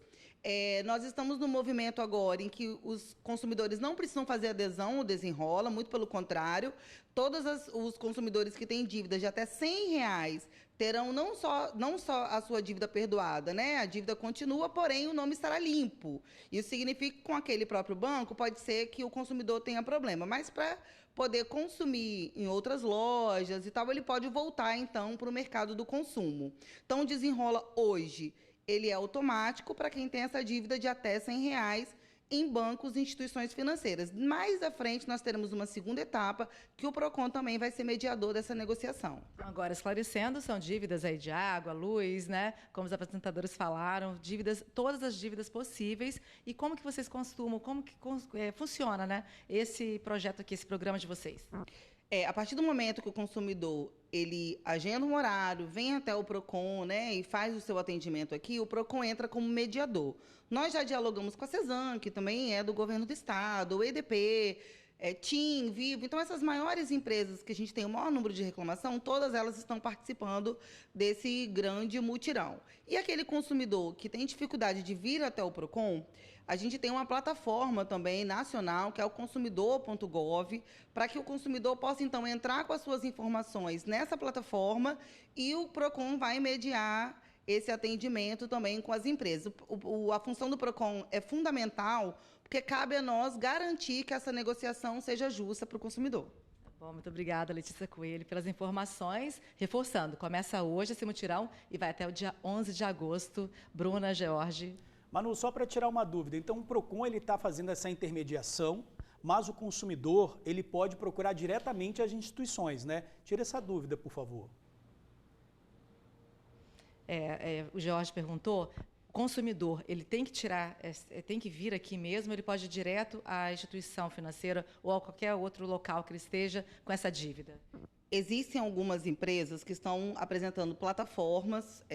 Nós estamos no movimento agora em que os consumidores não precisam fazer adesão ao Desenrola, muito pelo contrário. Todos os consumidores que têm dívidas de até R$100 terão não só a sua dívida perdoada, né? A dívida continua, porém o nome estará limpo. Isso significa que com aquele próprio banco pode ser que o consumidor tenha problema, mas para poder consumir em outras lojas e tal, ele pode voltar então para o mercado do consumo. Então, o Desenrola hoje, ele é automático para quem tem essa dívida de até R$100 em bancos e instituições financeiras. Mais à frente, nós teremos uma segunda etapa, que o PROCON também vai ser mediador dessa negociação. Agora, esclarecendo, são dívidas aí de água, luz, né? Como os apresentadores falaram, dívidas, todas as dívidas possíveis. E como que vocês costumam, como que funciona, né? Esse projeto aqui, esse programa de vocês? A partir do momento que o consumidor ele agenda um horário, vem até o PROCON, né, e faz o seu atendimento aqui, o PROCON entra como mediador. Nós já dialogamos com a CESAM, que também é do governo do estado, o EDP, TIM, Vivo. Então, essas maiores empresas que a gente tem o maior número de reclamação, todas elas estão participando desse grande mutirão. E aquele consumidor que tem dificuldade de vir até o PROCON, a gente tem uma plataforma também nacional, que é o consumidor.gov, para que o consumidor possa, então, entrar com as suas informações nessa plataforma e o PROCON vai mediar esse atendimento também com as empresas. A função do PROCON é fundamental, porque cabe a nós garantir que essa negociação seja justa para o consumidor. Bom, muito obrigada, Letícia Coelho, pelas informações. Reforçando, começa hoje esse mutirão e vai até o dia 11 de agosto. Bruna, George. Manu, só para tirar uma dúvida, então o PROCON está fazendo essa intermediação, mas o consumidor ele pode procurar diretamente as instituições, né? Tira essa dúvida, por favor. O George perguntou, o consumidor ele tem que tem que vir aqui mesmo, ele pode ir direto à instituição financeira ou a qualquer outro local que ele esteja com essa dívida? Existem algumas empresas que estão apresentando plataformas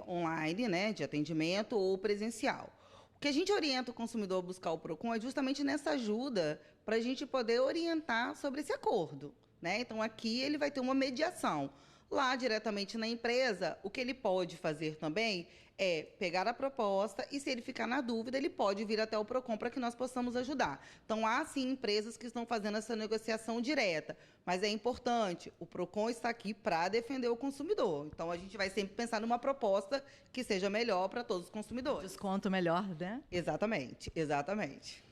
online, né, de atendimento ou presencial. O que a gente orienta o consumidor a buscar o PROCON é justamente nessa ajuda para a gente poder orientar sobre esse acordo, né? Então, aqui ele vai ter uma mediação. Lá, diretamente na empresa, o que ele pode fazer também é pegar a proposta e, se ele ficar na dúvida, ele pode vir até o PROCON para que nós possamos ajudar. Então, há, sim, empresas que estão fazendo essa negociação direta, mas é importante, o PROCON está aqui para defender o consumidor. Então, a gente vai sempre pensar numa proposta que seja melhor para todos os consumidores. Desconto melhor, né? Exatamente, exatamente.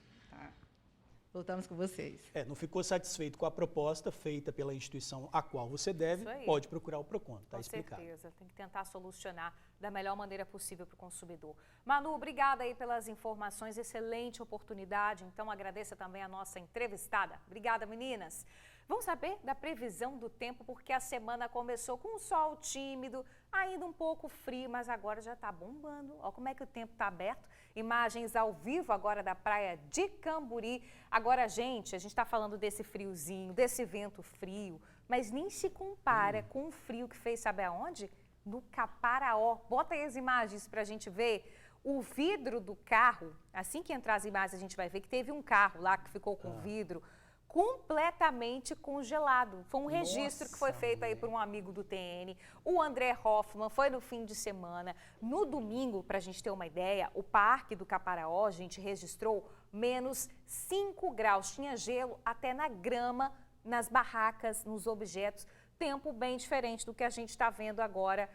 Voltamos com vocês. Não ficou satisfeito com a proposta feita pela instituição a qual você deve, pode procurar o PROCON, está explicado. Com certeza, tem que tentar solucionar da melhor maneira possível para o consumidor. Manu, obrigada aí pelas informações, excelente oportunidade, então agradeça também a nossa entrevistada. Obrigada, meninas. Vamos saber da previsão do tempo, porque a semana começou com um sol tímido, ainda um pouco frio, mas agora já está bombando. Olha como é que o tempo está aberto. Imagens ao vivo agora da praia de Camburi. Agora, gente, a gente está falando desse friozinho, desse vento frio, mas nem se compara com o frio que fez, sabe aonde? No Caparaó. Bota aí as imagens para a gente ver. O vidro do carro, assim que entrar as imagens, a gente vai ver que teve um carro lá que ficou com vidro completamente congelado. Foi um registro que foi feito aí por um amigo do TN, o André Hoffman, foi no fim de semana. No domingo, para a gente ter uma ideia, o Parque do Caparaó, a gente registrou menos 5 graus. Tinha gelo até na grama, nas barracas, nos objetos. Tempo bem diferente do que a gente está vendo agora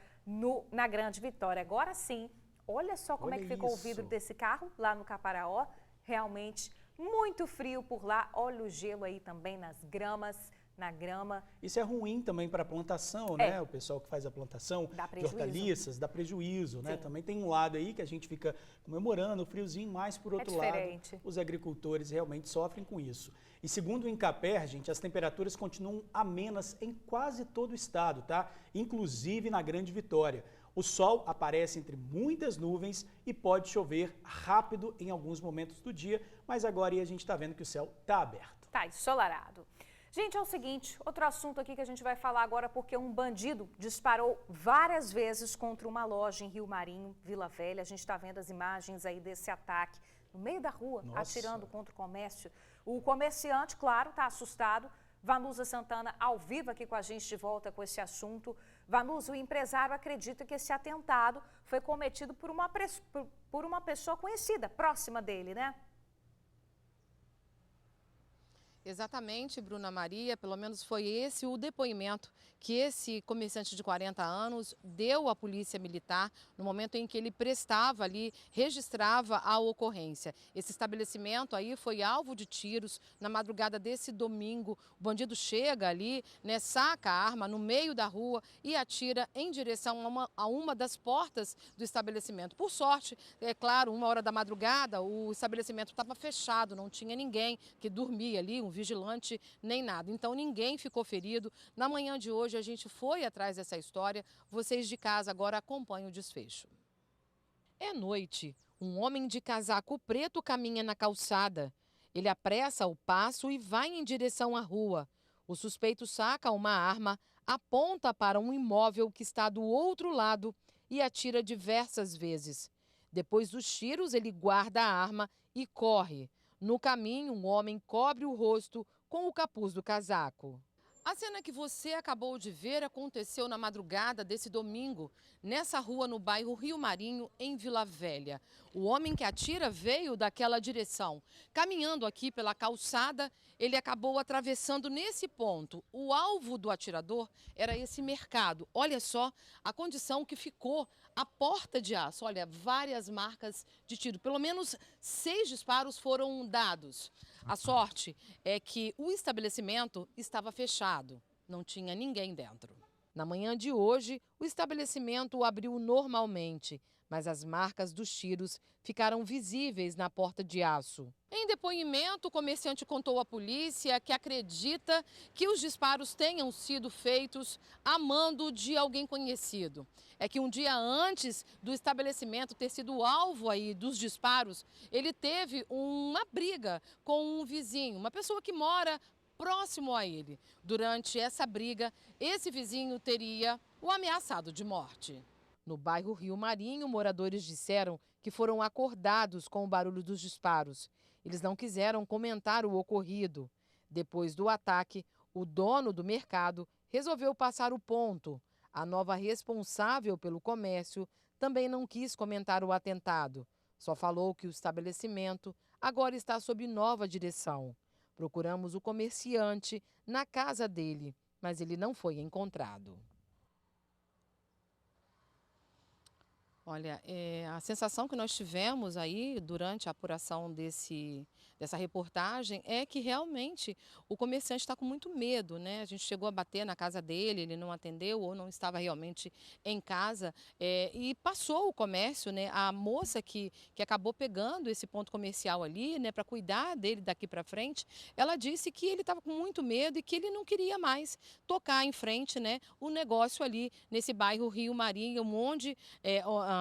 na Grande Vitória. Agora sim, olha só como é que ficou o vidro desse carro lá no Caparaó. Realmente muito frio por lá, olha o gelo aí também nas gramas, na grama. Isso é ruim também para a plantação, né? O pessoal que faz a plantação de hortaliças dá prejuízo, né? Também tem um lado aí que a gente fica comemorando o friozinho, mas por outro lado, os agricultores realmente sofrem com isso. E segundo o Incaper, gente, as temperaturas continuam amenas em quase todo o estado, tá? Inclusive na Grande Vitória. O sol aparece entre muitas nuvens e pode chover rápido em alguns momentos do dia, mas agora a gente está vendo que o céu está aberto. Está ensolarado. Gente, é o seguinte, outro assunto aqui que a gente vai falar agora, porque um bandido disparou várias vezes contra uma loja em Rio Marinho, Vila Velha. A gente está vendo as imagens aí desse ataque no meio da rua, atirando contra o comércio. O comerciante, claro, está assustado. Vanusa Santana, ao vivo aqui com a gente de volta com esse assunto. Vanusa, o empresário acredita que esse atentado foi cometido por uma pessoa conhecida, próxima dele, né? Exatamente, Bruna Maria, pelo menos foi esse o depoimento que esse comerciante de 40 anos deu à Polícia Militar no momento em que ele prestava ali, registrava a ocorrência. Esse estabelecimento aí foi alvo de tiros na madrugada desse domingo. O bandido chega ali, né, saca a arma no meio da rua e atira em direção a uma das portas do estabelecimento. Por sorte, é claro, 1h da madrugada, o estabelecimento estava fechado, não tinha ninguém que dormia ali, um vigilante nem nada. Então ninguém ficou ferido. Na manhã de hoje a gente foi atrás dessa história. Vocês de casa agora acompanham o desfecho. É noite. Um homem de casaco preto caminha na calçada. Ele apressa o passo e vai em direção à rua. O suspeito saca uma arma, aponta para um imóvel que está do outro lado e atira diversas vezes. Depois dos tiros, ele guarda a arma e corre. No caminho, um homem cobre o rosto com o capuz do casaco. A cena que você acabou de ver aconteceu na madrugada desse domingo, nessa rua no bairro Rio Marinho, em Vila Velha. O homem que atira veio daquela direção. Caminhando aqui pela calçada, ele acabou atravessando nesse ponto. O alvo do atirador era esse mercado. Olha só a condição que ficou a porta de aço. Olha, várias marcas de tiro. Pelo menos 6 disparos foram dados. A sorte é que o estabelecimento estava fechado, não tinha ninguém dentro. Na manhã de hoje, o estabelecimento abriu normalmente, mas as marcas dos tiros ficaram visíveis na porta de aço. Em depoimento, o comerciante contou à polícia que acredita que os disparos tenham sido feitos a mando de alguém conhecido. É que um dia antes do estabelecimento ter sido alvo aí dos disparos, ele teve uma briga com um vizinho, uma pessoa que mora próximo a ele. Durante essa briga, esse vizinho teria o ameaçado de morte. No bairro Rio Marinho, moradores disseram que foram acordados com o barulho dos disparos. Eles não quiseram comentar o ocorrido. Depois do ataque, o dono do mercado resolveu passar o ponto. A nova responsável pelo comércio também não quis comentar o atentado. Só falou que o estabelecimento agora está sob nova direção. Procuramos o comerciante na casa dele, mas ele não foi encontrado. Olha, a sensação que nós tivemos aí durante a apuração dessa reportagem é que realmente o comerciante está com muito medo, né? A gente chegou a bater na casa dele, ele não atendeu ou não estava realmente em casa e passou o comércio, né? A moça que acabou pegando esse ponto comercial ali, né, para cuidar dele daqui para frente, ela disse que ele estava com muito medo e que ele não queria mais tocar em frente, né, o negócio ali nesse bairro Rio Marinho, onde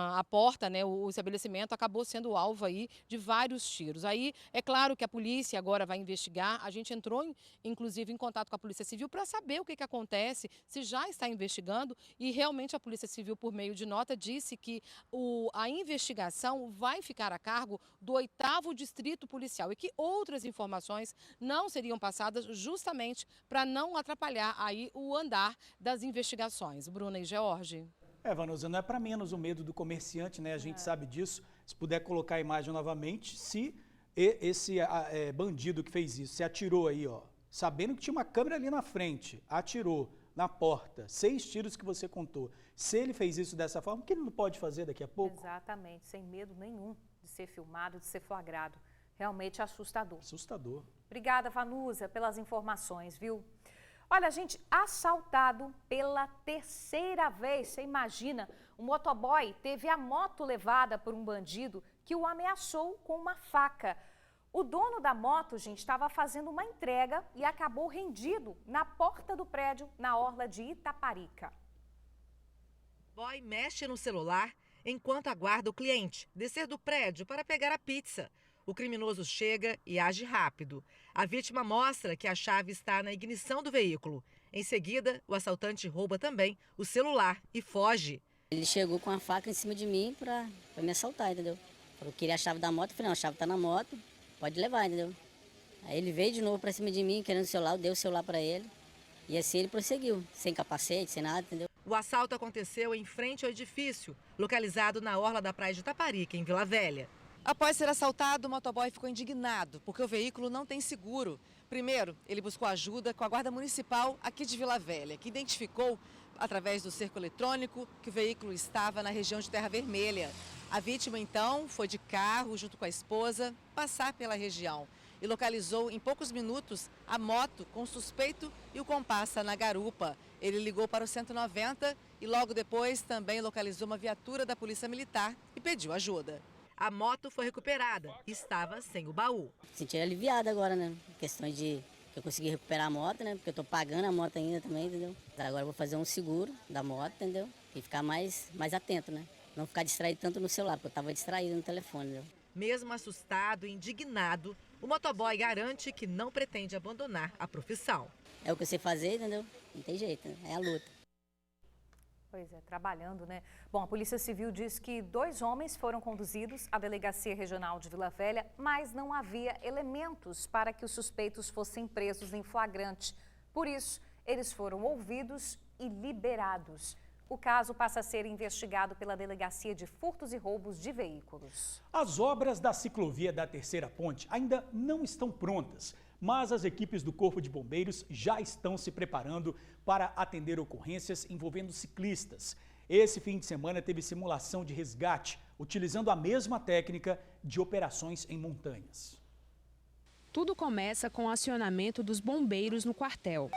a porta, né, o estabelecimento acabou sendo alvo aí de vários tiros. Aí é claro que a polícia agora vai investigar. A gente entrou inclusive em contato com a Polícia Civil para saber o que acontece, se já está investigando, e realmente a Polícia Civil, por meio de nota, disse que a investigação vai ficar a cargo do 8º Distrito Policial e que outras informações não seriam passadas justamente para não atrapalhar aí o andar das investigações. Bruna e George. Vanusa, não é para menos o medo do comerciante, né? A gente sabe disso. Se puder colocar a imagem novamente, se esse bandido que fez isso, se atirou aí, ó, sabendo que tinha uma câmera ali na frente, atirou na porta, 6 tiros que você contou. Se ele fez isso dessa forma, o que ele não pode fazer daqui a pouco? Exatamente, sem medo nenhum de ser filmado, de ser flagrado. Realmente assustador. Assustador. Obrigada, Vanusa, pelas informações, viu? Olha, gente, assaltado pela 3ª vez, você imagina, o motoboy teve a moto levada por um bandido que o ameaçou com uma faca. O dono da moto, gente, estava fazendo uma entrega e acabou rendido na porta do prédio, na orla de Itaparica. O boy mexe no celular enquanto aguarda o cliente descer do prédio para pegar a pizza. O criminoso chega e age rápido. A vítima mostra que a chave está na ignição do veículo. Em seguida, o assaltante rouba também o celular e foge. Ele chegou com a faca em cima de mim para me assaltar, entendeu? Falou que queria a chave da moto, eu falei, não, a chave está na moto, pode levar, entendeu? Aí ele veio de novo para cima de mim, querendo o celular, eu dei o celular para ele. E assim ele prosseguiu, sem capacete, sem nada, entendeu? O assalto aconteceu em frente ao edifício, localizado na orla da praia de Itaparica, em Vila Velha. Após ser assaltado, o motoboy ficou indignado, porque o veículo não tem seguro. Primeiro, ele buscou ajuda com a Guarda Municipal aqui de Vila Velha, que identificou, através do cerco eletrônico, que o veículo estava na região de Terra Vermelha. A vítima, então, foi de carro, junto com a esposa, passar pela região e localizou em poucos minutos a moto com o suspeito e o comparsa na garupa. Ele ligou para o 190 e logo depois também localizou uma viatura da Polícia Militar e pediu ajuda. A moto foi recuperada e estava sem o baú. Senti aliviada agora, né? Questão de que eu consegui recuperar a moto, né? Porque eu tô pagando a moto ainda também, entendeu? Agora eu vou fazer um seguro da moto, entendeu? E ficar mais atento, né? Não ficar distraído tanto no celular, porque eu estava distraído no telefone, entendeu? Mesmo assustado e indignado, o motoboy garante que não pretende abandonar a profissão. É o que eu sei fazer, entendeu? Não tem jeito, né? É a luta. Pois é, trabalhando, né? Bom, a Polícia Civil diz que 2 homens foram conduzidos à Delegacia Regional de Vila Velha, mas não havia elementos para que os suspeitos fossem presos em flagrante. Por isso, eles foram ouvidos e liberados. O caso passa a ser investigado pela Delegacia de Furtos e Roubos de Veículos. As obras da ciclovia da Terceira Ponte ainda não estão prontas, mas as equipes do Corpo de Bombeiros já estão se preparando para atender ocorrências envolvendo ciclistas. Esse fim de semana teve simulação de resgate, utilizando a mesma técnica de operações em montanhas. Tudo começa com o acionamento dos bombeiros no quartel.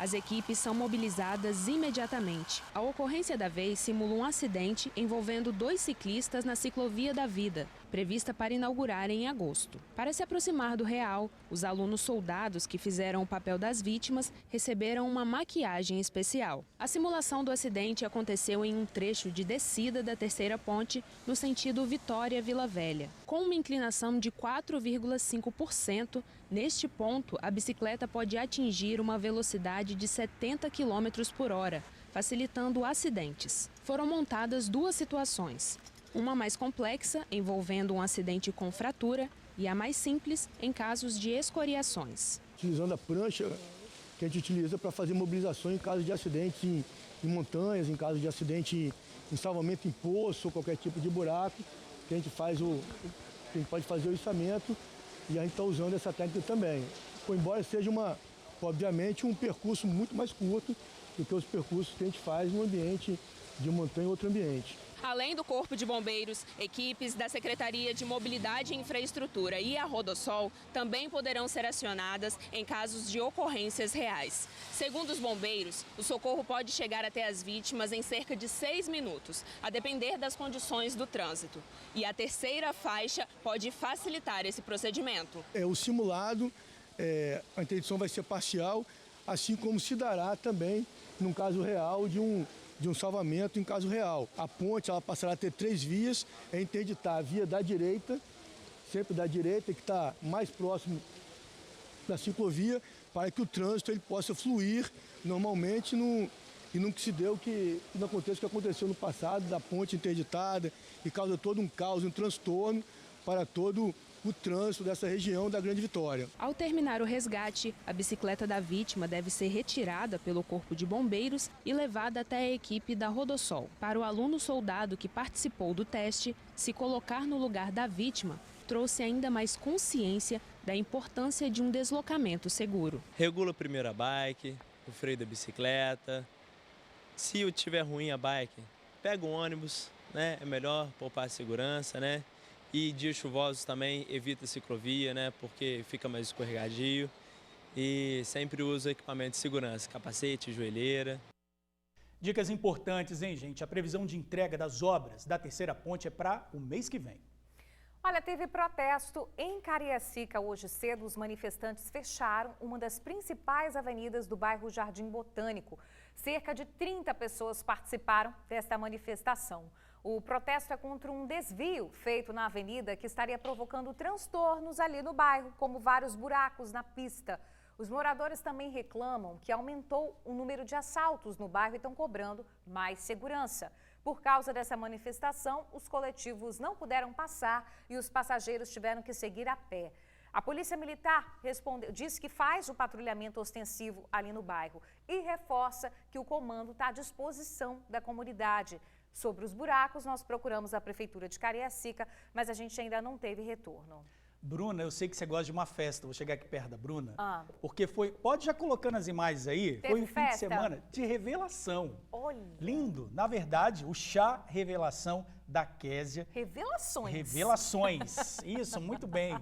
As equipes são mobilizadas imediatamente. A ocorrência da vez simula um acidente envolvendo 2 ciclistas na ciclovia da Vida. prevista para inaugurar em agosto. Para se aproximar do real, os alunos soldados que fizeram o papel das vítimas receberam uma maquiagem especial. A simulação do acidente aconteceu em um trecho de descida da terceira ponte no sentido Vitória-Vila Velha. Com uma inclinação de 4,5%, neste ponto a bicicleta pode atingir uma velocidade de 70 km por hora, facilitando acidentes. Foram montadas duas situações. Uma mais complexa, envolvendo um acidente com fratura, e a mais simples, em casos de escoriações. Utilizando a prancha que a gente utiliza para fazer mobilização em caso de acidente em montanhas, em caso de acidente em salvamento em poço ou qualquer tipo de buraco, que a gente pode fazer o içamento e a gente está usando essa técnica também. Embora seja obviamente um percurso muito mais curto do que os percursos que a gente faz no ambiente de montanha ou outro ambiente. Além do Corpo de Bombeiros, equipes da Secretaria de Mobilidade e Infraestrutura e a Rodossol também poderão ser acionadas em casos de ocorrências reais. Segundo os bombeiros, o socorro pode chegar até as vítimas em cerca de 6 minutos, a depender das condições do trânsito. E a terceira faixa pode facilitar esse procedimento. O simulado, a interdição vai ser parcial, assim como se dará também, num caso real, de um salvamento em caso real. A ponte ela passará a ter 3 vias, interditar a via da direita, sempre da direita, que está mais próximo da ciclovia, para que o trânsito ele possa fluir normalmente e não que se deu que não aconteça o que aconteceu no passado, da ponte interditada, e causa todo um caos, um transtorno para todo o trânsito dessa região da Grande Vitória. Ao terminar o resgate, a bicicleta da vítima deve ser retirada pelo Corpo de Bombeiros e levada até a equipe da Rodossol. Para o aluno soldado que participou do teste, se colocar no lugar da vítima trouxe ainda mais consciência da importância de um deslocamento seguro. Regula primeiro a bike, o freio da bicicleta. Se tiver ruim a bike, pega um ônibus, né? É melhor poupar a segurança, né? E dias chuvosos também evita a ciclovia, né? Porque fica mais escorregadio. E sempre usa equipamento de segurança, capacete, joelheira. Dicas importantes, hein, gente? A previsão de entrega das obras da terceira ponte é para o mês que vem. Olha, teve protesto em Cariacica hoje cedo. Os manifestantes fecharam uma das principais avenidas do bairro Jardim Botânico. Cerca de 30 pessoas participaram desta manifestação. O protesto é contra um desvio feito na avenida que estaria provocando transtornos ali no bairro, como vários buracos na pista. Os moradores também reclamam que aumentou o número de assaltos no bairro e estão cobrando mais segurança. Por causa dessa manifestação, os coletivos não puderam passar e os passageiros tiveram que seguir a pé. A Polícia Militar disse que faz o patrulhamento ostensivo ali no bairro e reforça que o comando está à disposição da comunidade. Sobre os buracos, nós procuramos a Prefeitura de Cariacica, mas a gente ainda não teve retorno. Bruna, eu sei que você gosta de uma festa, vou chegar aqui perto da Bruna, porque pode já colocando as imagens aí, foi um fim de semana de revelação. Olha. Lindo, na verdade, o chá revelação da Késia. Revelações. Revelações, isso, muito bem.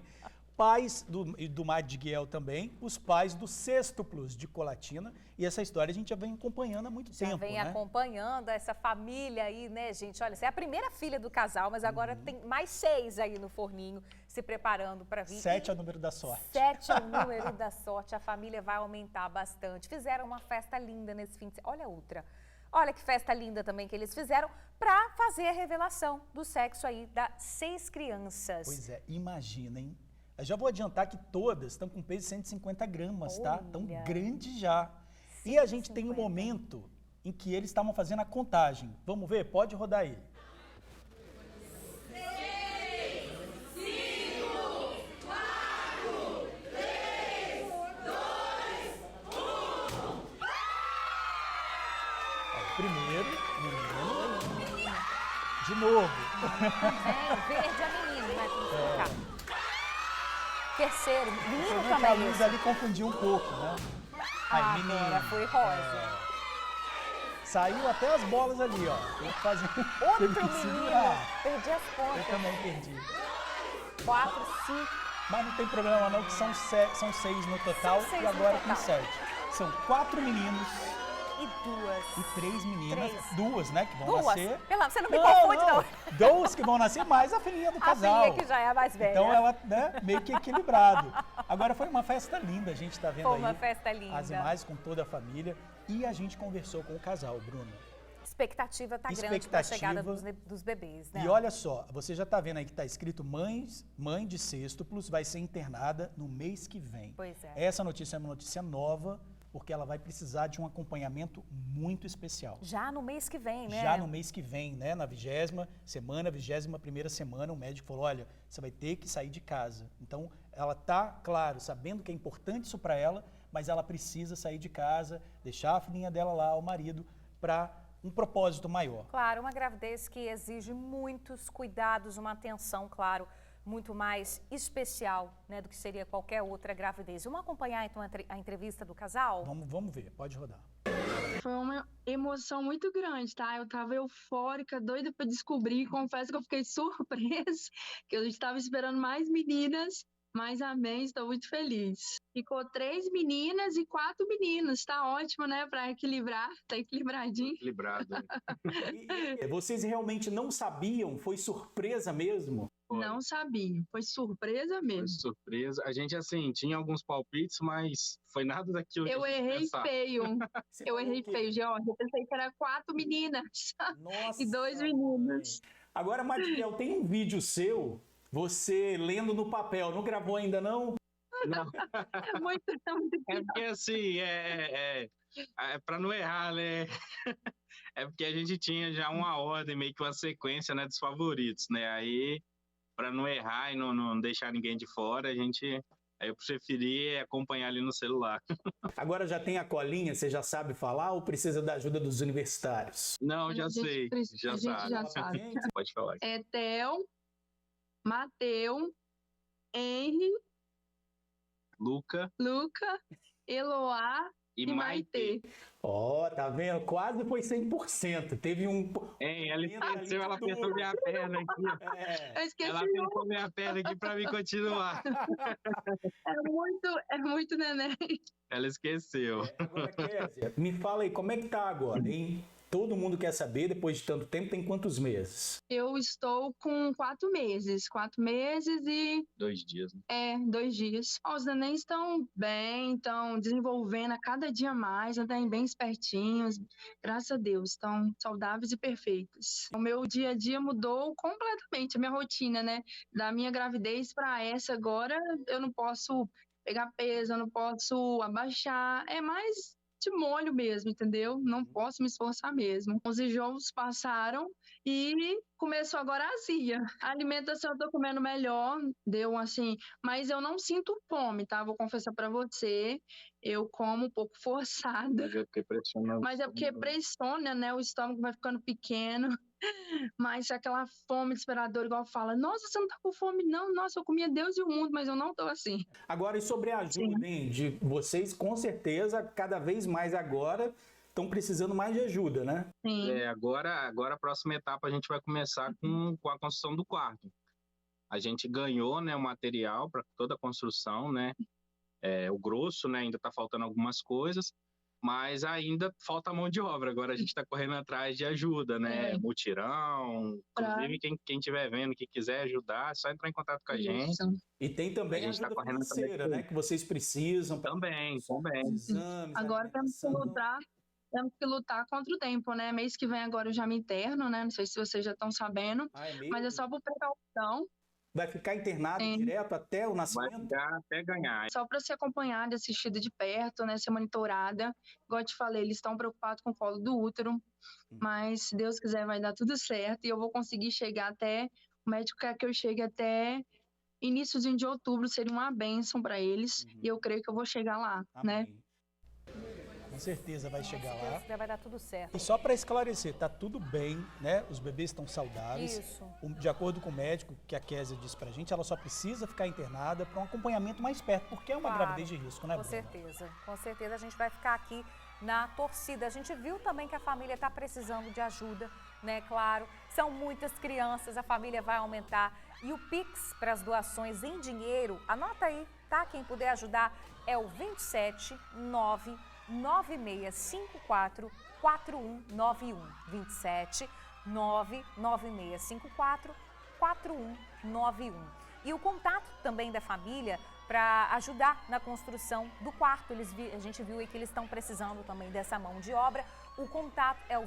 Pais do Madiguel também, os pais do Sextuplos de Colatina. E essa história a gente já vem acompanhando há muito tempo, Já vem acompanhando essa família aí, né, gente? Olha, você é a primeira filha do casal, mas agora tem mais 6 aí no forninho, se preparando para vir. 7 é o número da sorte. 7 é o número da sorte, a família vai aumentar bastante. Fizeram uma festa linda nesse fim de semana. Olha a outra. Olha que festa linda também que eles fizeram para fazer a revelação do sexo aí das 6 crianças. Pois é, imagina, hein? Eu já vou adiantar que todas estão com peso de 150 gramas, tá? Estão grandes já. E a gente tem um momento em que eles estavam fazendo a contagem. Vamos ver? Pode rodar aí. 6, 5, 4, 3, 2, 1. Primeiro, menino. De novo. Verde é menino, né? Tem que colocar. Terceiro, menino também. também. A luz ali confundiu um pouco, né? Aí, menino. Agora foi rosa. Saiu até as bolas ali, ó. Tem que fazer. Outro menino. Perdi as contas. Eu também perdi. 4, 5. Mas não tem problema não, que são 6 no total e agora tem 7. São 4 meninos E 3 meninas, 2, né, que vão 2? nascer. Você não me confunde, não. 2 que vão nascer, mais a filhinha do casal. A filha que já é a mais velha. Então ela, né, meio que equilibrado. Agora foi uma festa linda, a gente tá vendo foi aí. Uma festa linda. As imagens com toda a família. E a gente conversou com o casal, Bruno. Expectativa tá grande para a chegada dos bebês, né? E olha só, você já tá vendo aí que tá escrito mãe de sextuplos vai ser internada no mês que vem. Pois é. Essa notícia é uma notícia nova, porque ela vai precisar de um acompanhamento muito especial. Já no mês que vem, né? Já no mês que vem, né? Na 20ª semana, 21ª semana, o médico falou, olha, você vai ter que sair de casa. Então, ela tá, claro, sabendo que é importante isso para ela, mas ela precisa sair de casa, deixar a filhinha dela lá, o marido, para um propósito maior. Claro, uma gravidez que exige muitos cuidados, uma atenção, claro, muito mais especial, né, do que seria qualquer outra gravidez. Vamos acompanhar então a entrevista do casal? Vamos ver, pode rodar. Foi uma emoção muito grande, tá? Eu tava eufórica, doida para descobrir, confesso que eu fiquei surpresa, que a gente tava esperando mais meninas. Mas amém, estou muito feliz. Ficou 3 meninas e 4 meninos, tá ótimo, né? Para equilibrar, tá equilibradinho. Equilibrado. E vocês realmente não sabiam? Foi surpresa mesmo? Foi. Não sabia, foi surpresa mesmo. Foi surpresa. A gente, assim, tinha alguns palpites, mas foi nada daquilo que eu errei pensava. Feio. Eu errei feio, Georgia. Eu pensei que era 4 meninas. Nossa. E 2 meninos. Agora, Matilde, tem um vídeo seu, você lendo no papel. Não gravou ainda, não? Não. É muito É porque, assim, para não errar, né? É porque a gente tinha já uma ordem, meio que uma sequência, né, dos favoritos, né? Aí, para não errar e não deixar ninguém de fora, aí eu preferi acompanhar ali no celular. Agora já tem a colinha, você já sabe falar ou precisa da ajuda dos universitários? Não, já sei. Já sabe. Pode falar. É Theo, Mateu, Henry, Luca, Eloá e Maitê. Ó, tá vendo? Quase foi 100%. Teve um... Ela esqueceu, ela apertou minha perna aqui. Eu esqueci. Ela apertou minha perna aqui pra mim continuar. É muito neném. Ela esqueceu. Agora, Kézia, me fala aí, como é que tá agora, hein? Todo mundo quer saber, depois de tanto tempo, tem quantos meses? Eu estou com 4 meses. 4 meses e... 2 dias, né? 2 dias. Os nenéns estão bem, estão desenvolvendo a cada dia mais, estão bem espertinhos. Graças a Deus, estão saudáveis e perfeitos. O meu dia a dia mudou completamente, a minha rotina, né? Da minha gravidez para essa agora, eu não posso pegar peso, eu não posso abaixar. É mais... de molho mesmo, entendeu? Não posso me esforçar mesmo. Os enjoos passaram e começou agora a azia. A alimentação eu tô comendo melhor, deu assim, mas eu não sinto fome, tá? Vou confessar pra você, eu como um pouco forçada. Mas é porque pressiona, né? O estômago vai ficando pequeno. Mas aquela fome desesperadora, igual fala, nossa, você não tá com fome não, nossa, eu comia Deus e o mundo, mas eu não tô assim. Agora, e sobre a ajuda, hein, de vocês, com certeza, cada vez mais agora, estão precisando mais de ajuda, né? Sim. Agora a próxima etapa a gente vai começar com a construção do quarto. A gente ganhou, né, o material para toda a construção, né? O grosso, né, ainda tá faltando algumas coisas, mas ainda falta mão de obra. Agora a gente está correndo atrás de ajuda, né? Mutirão, inclusive quem estiver vendo, que quiser ajudar, é só entrar em contato com a gente. E tem também a ajuda financeira, né? Que vocês precisam. Também. Exames, agora temos que lutar contra o tempo, né? Mês que vem agora eu já me interno, né? Não sei se vocês já estão sabendo, mas é só por precaução. Vai ficar internado direto até o nascimento? Vai até ganhar. Só para ser acompanhada, assistida de perto, né? Ser monitorada. Igual eu te falei, eles estão preocupados com o colo do útero, mas se Deus quiser vai dar tudo certo e eu vou conseguir chegar até... O médico quer que eu chegue até iníciozinho de outubro, seria uma bênção para eles e eu creio que eu vou chegar lá, né? Com certeza vai chegar lá. Vai dar tudo certo. E só para esclarecer, tá tudo bem, né? Os bebês estão saudáveis. Isso. De acordo com o médico, que a Kézia disse pra gente, ela só precisa ficar internada para um acompanhamento mais perto, porque é uma gravidez de risco, né, Com Bruna? certeza. Com certeza a gente vai ficar aqui na torcida. A gente viu também que a família está precisando de ajuda, né? Claro, são muitas crianças, a família vai aumentar. E o Pix para as doações em dinheiro, anota aí, tá? Quem puder ajudar é o 279 99654-4191. 27 99654-4191. E o contato também da família para ajudar na construção do quarto. A gente viu aí que eles estão precisando também dessa mão de obra. O contato é o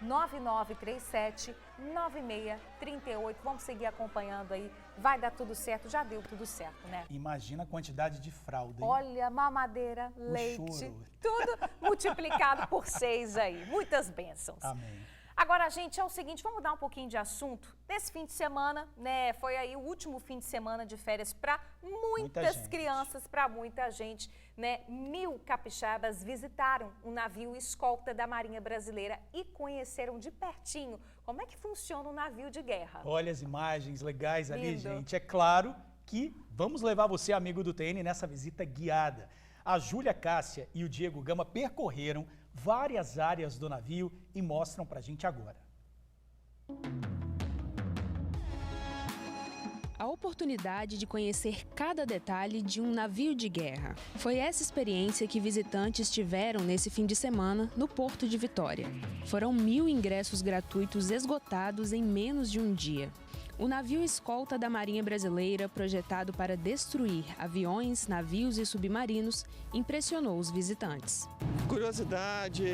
279-9937-9638. Vamos seguir acompanhando aí. Vai dar tudo certo. Já deu tudo certo, né? Imagina a quantidade de fralda, hein? Olha, mamadeira, leite, tudo multiplicado por 6 aí. Muitas bênçãos. Amém. Agora, gente, é o seguinte, vamos mudar um pouquinho de assunto. Nesse fim de semana, né, foi aí o último fim de semana de férias para muitas crianças, para muita gente, né? 1000 capixabas visitaram um navio escolta da Marinha Brasileira e conheceram de pertinho como é que funciona um navio de guerra. Olha as imagens legais ali, Lindo. gente. É claro que vamos levar você, amigo do TN, nessa visita guiada. A Júlia Cássia e o Diego Gama percorreram várias áreas do navio e mostram pra gente agora. A oportunidade de conhecer cada detalhe de um navio de guerra. Foi essa experiência que visitantes tiveram nesse fim de semana no Porto de Vitória. Foram 1000 ingressos gratuitos esgotados em menos de um dia. O navio escolta da Marinha Brasileira, projetado para destruir aviões, navios e submarinos, impressionou os visitantes. Curiosidade,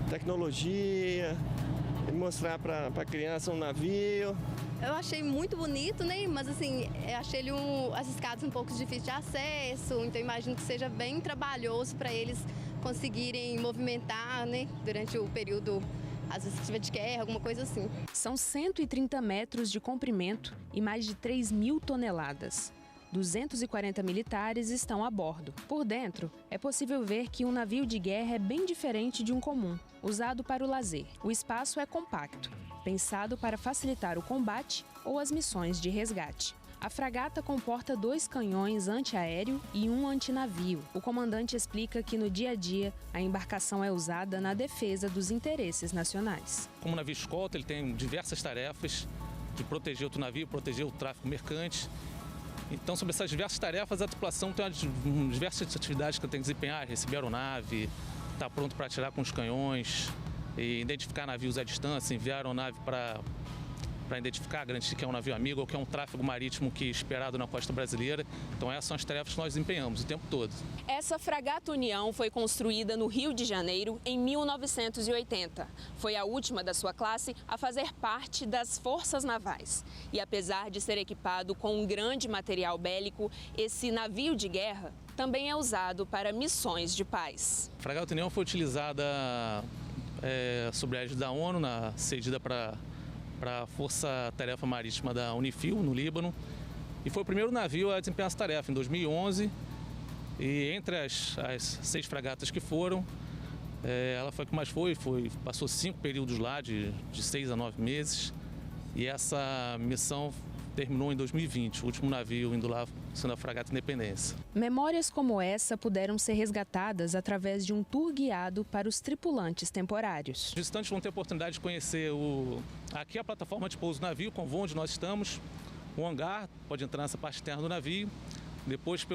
tecnologia, mostrar para a criança um navio. Eu achei muito bonito, né? Mas assim, eu achei as escadas um pouco difíceis de acesso, então imagino que seja bem trabalhoso para eles conseguirem movimentar, né? Durante o período, às vezes, que tiver de guerra, alguma coisa assim. São 130 metros de comprimento e mais de 3.000 toneladas. 240 militares estão a bordo. Por dentro, é possível ver que um navio de guerra é bem diferente de um comum, usado para o lazer. O espaço é compacto, pensado para facilitar o combate ou as missões de resgate. A fragata comporta 2 canhões antiaéreo e um antinavio. O comandante explica que no dia a dia a embarcação é usada na defesa dos interesses nacionais. Como navio escolta, ele tem diversas tarefas de proteger outro navio, proteger o tráfego mercante. Então, sobre essas diversas tarefas, a tripulação tem diversas atividades que tem que desempenhar: receber a aeronave, estar pronto para atirar com os canhões, e identificar navios à distância, enviar a aeronave para identificar, garantir que é um navio amigo ou que é um tráfego marítimo que é esperado na costa brasileira. Então essas são as tarefas que nós desempenhamos o tempo todo. Essa fragata União foi construída no Rio de Janeiro em 1980. Foi a última da sua classe a fazer parte das Forças Navais. E apesar de ser equipado com um grande material bélico, esse navio de guerra também é usado para missões de paz. A fragata União foi utilizada sob a égide da ONU, cedida para a Força Tarefa Marítima da Unifil, no Líbano, e foi o primeiro navio a desempenhar essa tarefa em 2011. E entre as 6 fragatas que foram, ela foi a que mais passou 5 períodos lá, de 6 a 9 meses, e essa missão terminou em 2020, o último navio indo lá sendo a fragata Independência. Memórias como essa puderam ser resgatadas através de um tour guiado para os tripulantes temporários. Os visitantes vão ter a oportunidade de conhecer aqui a plataforma de pouso do navio, com o voo onde nós estamos, o hangar, pode entrar nessa parte externa do navio, depois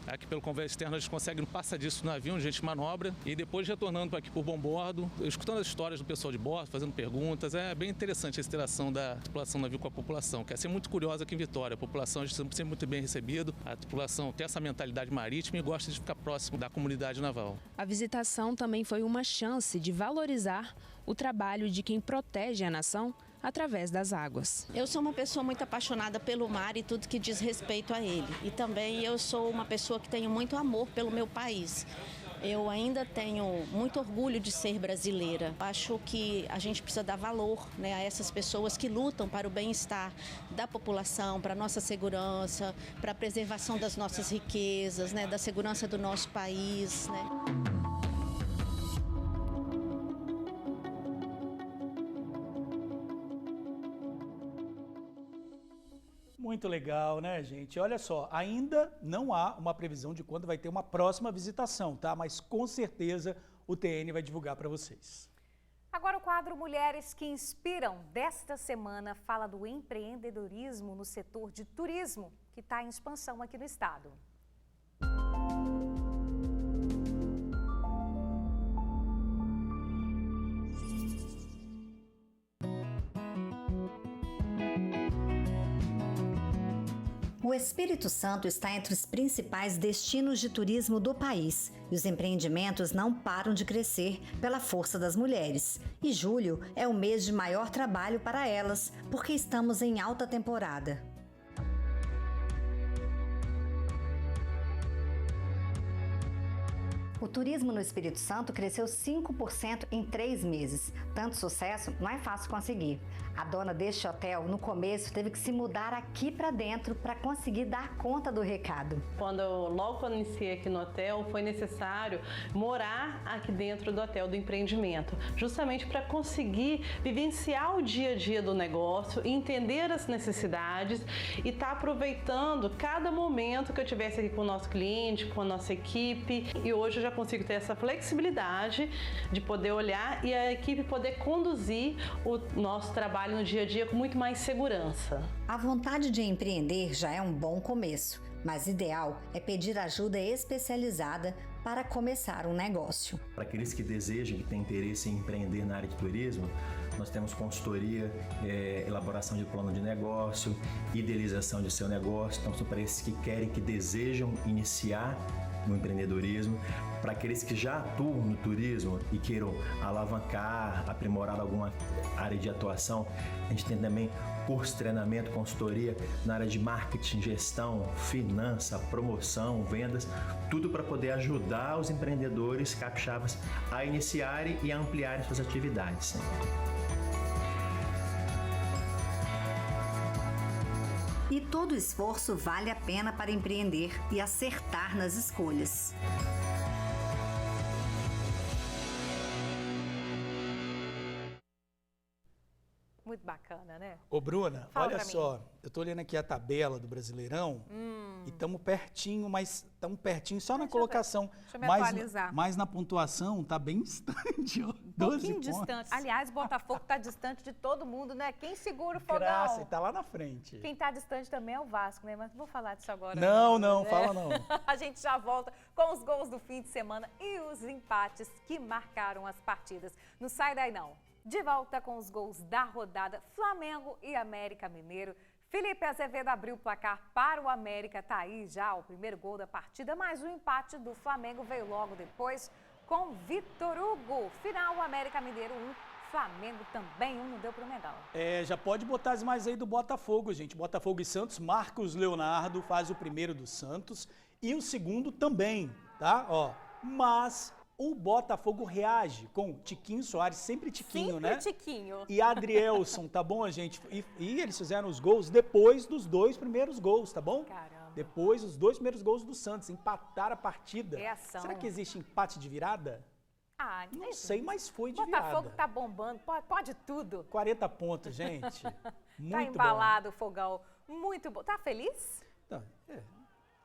aqui pelo convés externo a gente consegue no passadiço do navio, onde a gente manobra, e depois retornando aqui por bombordo, escutando as histórias do pessoal de bordo, fazendo perguntas. É bem interessante essa interação da tripulação do navio com a população, que é ser muito curiosa aqui em Vitória. A população, a gente sempre muito bem recebido, a tripulação tem essa mentalidade marítima e gosta de ficar próximo da comunidade naval. A visitação também foi uma chance de valorizar o trabalho de quem protege a nação através das águas. Eu sou uma pessoa muito apaixonada pelo mar e tudo que diz respeito a ele. E também eu sou uma pessoa que tenho muito amor pelo meu país. Eu ainda tenho muito orgulho de ser brasileira. Acho que a gente precisa dar valor, né, a essas pessoas que lutam para o bem-estar da população, para a nossa segurança, para a preservação das nossas riquezas, né, da segurança do nosso país, né. Muito legal, né, gente? Olha só, ainda não há uma previsão de quando vai ter uma próxima visitação, tá? Mas com certeza o TN vai divulgar para vocês. Agora o quadro Mulheres que Inspiram desta semana fala do empreendedorismo no setor de turismo, que está em expansão aqui no estado. O Espírito Santo está entre os principais destinos de turismo do país e os empreendimentos não param de crescer pela força das mulheres. E julho é o mês de maior trabalho para elas, porque estamos em alta temporada. O turismo no Espírito Santo cresceu 5% em 3 meses. Tanto sucesso não é fácil conseguir. A dona deste hotel, no começo, teve que se mudar aqui para dentro para conseguir dar conta do recado. Logo quando iniciei aqui no hotel, foi necessário morar aqui dentro do hotel, do empreendimento, justamente para conseguir vivenciar o dia a dia do negócio, entender as necessidades e estar aproveitando cada momento que eu tivesse aqui com o nosso cliente, com a nossa equipe. E hoje eu já consigo ter essa flexibilidade de poder olhar e a equipe poder conduzir o nosso trabalho no dia a dia com muito mais segurança. A vontade de empreender já é um bom começo, mas ideal é pedir ajuda especializada para começar um negócio. Para aqueles que desejam, que têm interesse em empreender na área de turismo, nós temos consultoria, elaboração de plano de negócio, idealização de seu negócio. Então, são para esses que querem, que desejam iniciar no empreendedorismo. Para aqueles que já atuam no turismo e queiram alavancar, aprimorar alguma área de atuação, a gente tem também curso, treinamento, consultoria na área de marketing, gestão, finança, promoção, vendas, tudo para poder ajudar os empreendedores capixabas a iniciarem e a ampliarem suas atividades. E todo esforço vale a pena para empreender e acertar nas escolhas. Muito bacana, né? Ô, Bruna, Fala olha pra só, eu tô olhando aqui a tabela do Brasileirão e estamos pertinho, mas estamos pertinho só na colocação. Deixa eu me atualizar. Mas na pontuação tá bem distante, ó. Um pouquinho distante. Aliás, Botafogo tá distante de todo mundo, né? Quem segura o fogão? Graça, tá lá na frente. Quem tá distante também é o Vasco, né? Mas não vou falar disso agora. Não, né? fala não. A gente já volta com os gols do fim de semana e os empates que marcaram as partidas. Não sai daí não. De volta com os gols da rodada, Flamengo e América Mineiro. Felipe Azevedo abriu o placar para o América, tá aí já o primeiro gol da partida, mas o empate do Flamengo veio logo depois com Vitor Hugo. Final, América Mineiro 1, Flamengo também 1, não deu pro Mengão. Já pode botar as mais aí do Botafogo, gente. Botafogo e Santos, Marcos Leonardo faz o primeiro do Santos e o segundo também, tá? Ó, mas o Botafogo reage com Tiquinho Soares, sempre Tiquinho, né? Sempre Tiquinho. E Adrielson, tá bom, gente? E eles fizeram os gols depois dos 2 primeiros gols, tá bom? Caramba. Depois os 2 primeiros gols do Santos, empataram a partida. É ação. Será que existe empate de virada? Não sei, mas foi de Botafogo virada. tá bombando, pode tudo. 40 pontos, gente. Muito tá embalado o fogão, muito bom. Tá feliz? Tá,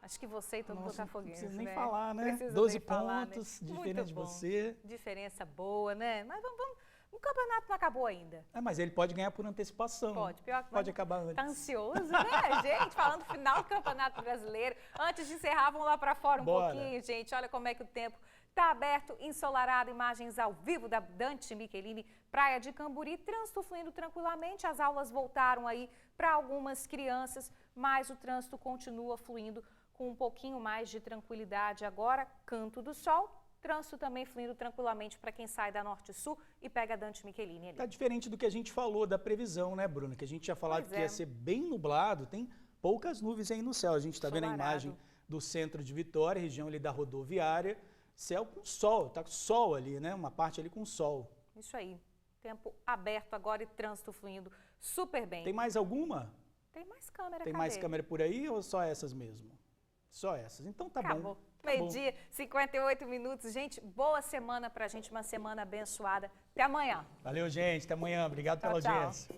Acho que você e todo botafoguense, não precisa nem né? falar, né? Precisa 12 nem falar, pontos, né? diferente de você. Diferença boa, né? Mas vamos, o campeonato não acabou ainda. Mas ele pode ganhar por antecipação. Pode, pior que pode acabar antes. Tá ansioso, né, gente? Falando final do Campeonato Brasileiro. Antes de encerrar, vamos lá para fora um pouquinho, gente. Olha como é que o tempo tá aberto, ensolarado, imagens ao vivo da Dante Michelini, Praia de Camburi, trânsito fluindo tranquilamente. As aulas voltaram aí para algumas crianças, mas o trânsito continua fluindo com um pouquinho mais de tranquilidade agora. Canto do Sol, trânsito também fluindo tranquilamente para quem sai da Norte-Sul e pega a Dante Michelini ali. Tá diferente do que a gente falou da previsão, né, Bruna? Que a gente tinha falado que ia ser bem nublado, tem poucas nuvens aí no céu. A gente está vendo a imagem do centro de Vitória, região ali da rodoviária, céu com sol, tá com sol ali, né? Uma parte ali com sol. Isso aí, tempo aberto agora e trânsito fluindo super bem. Tem mais alguma? Tem mais câmera, Tem mais câmera por aí ou só essas mesmo? Só essas. Então tá Acabou. bom. Meio-dia, 58 minutos. Gente, boa semana pra gente, uma semana abençoada. Até amanhã. Valeu, gente. Até amanhã. Obrigado pela audiência.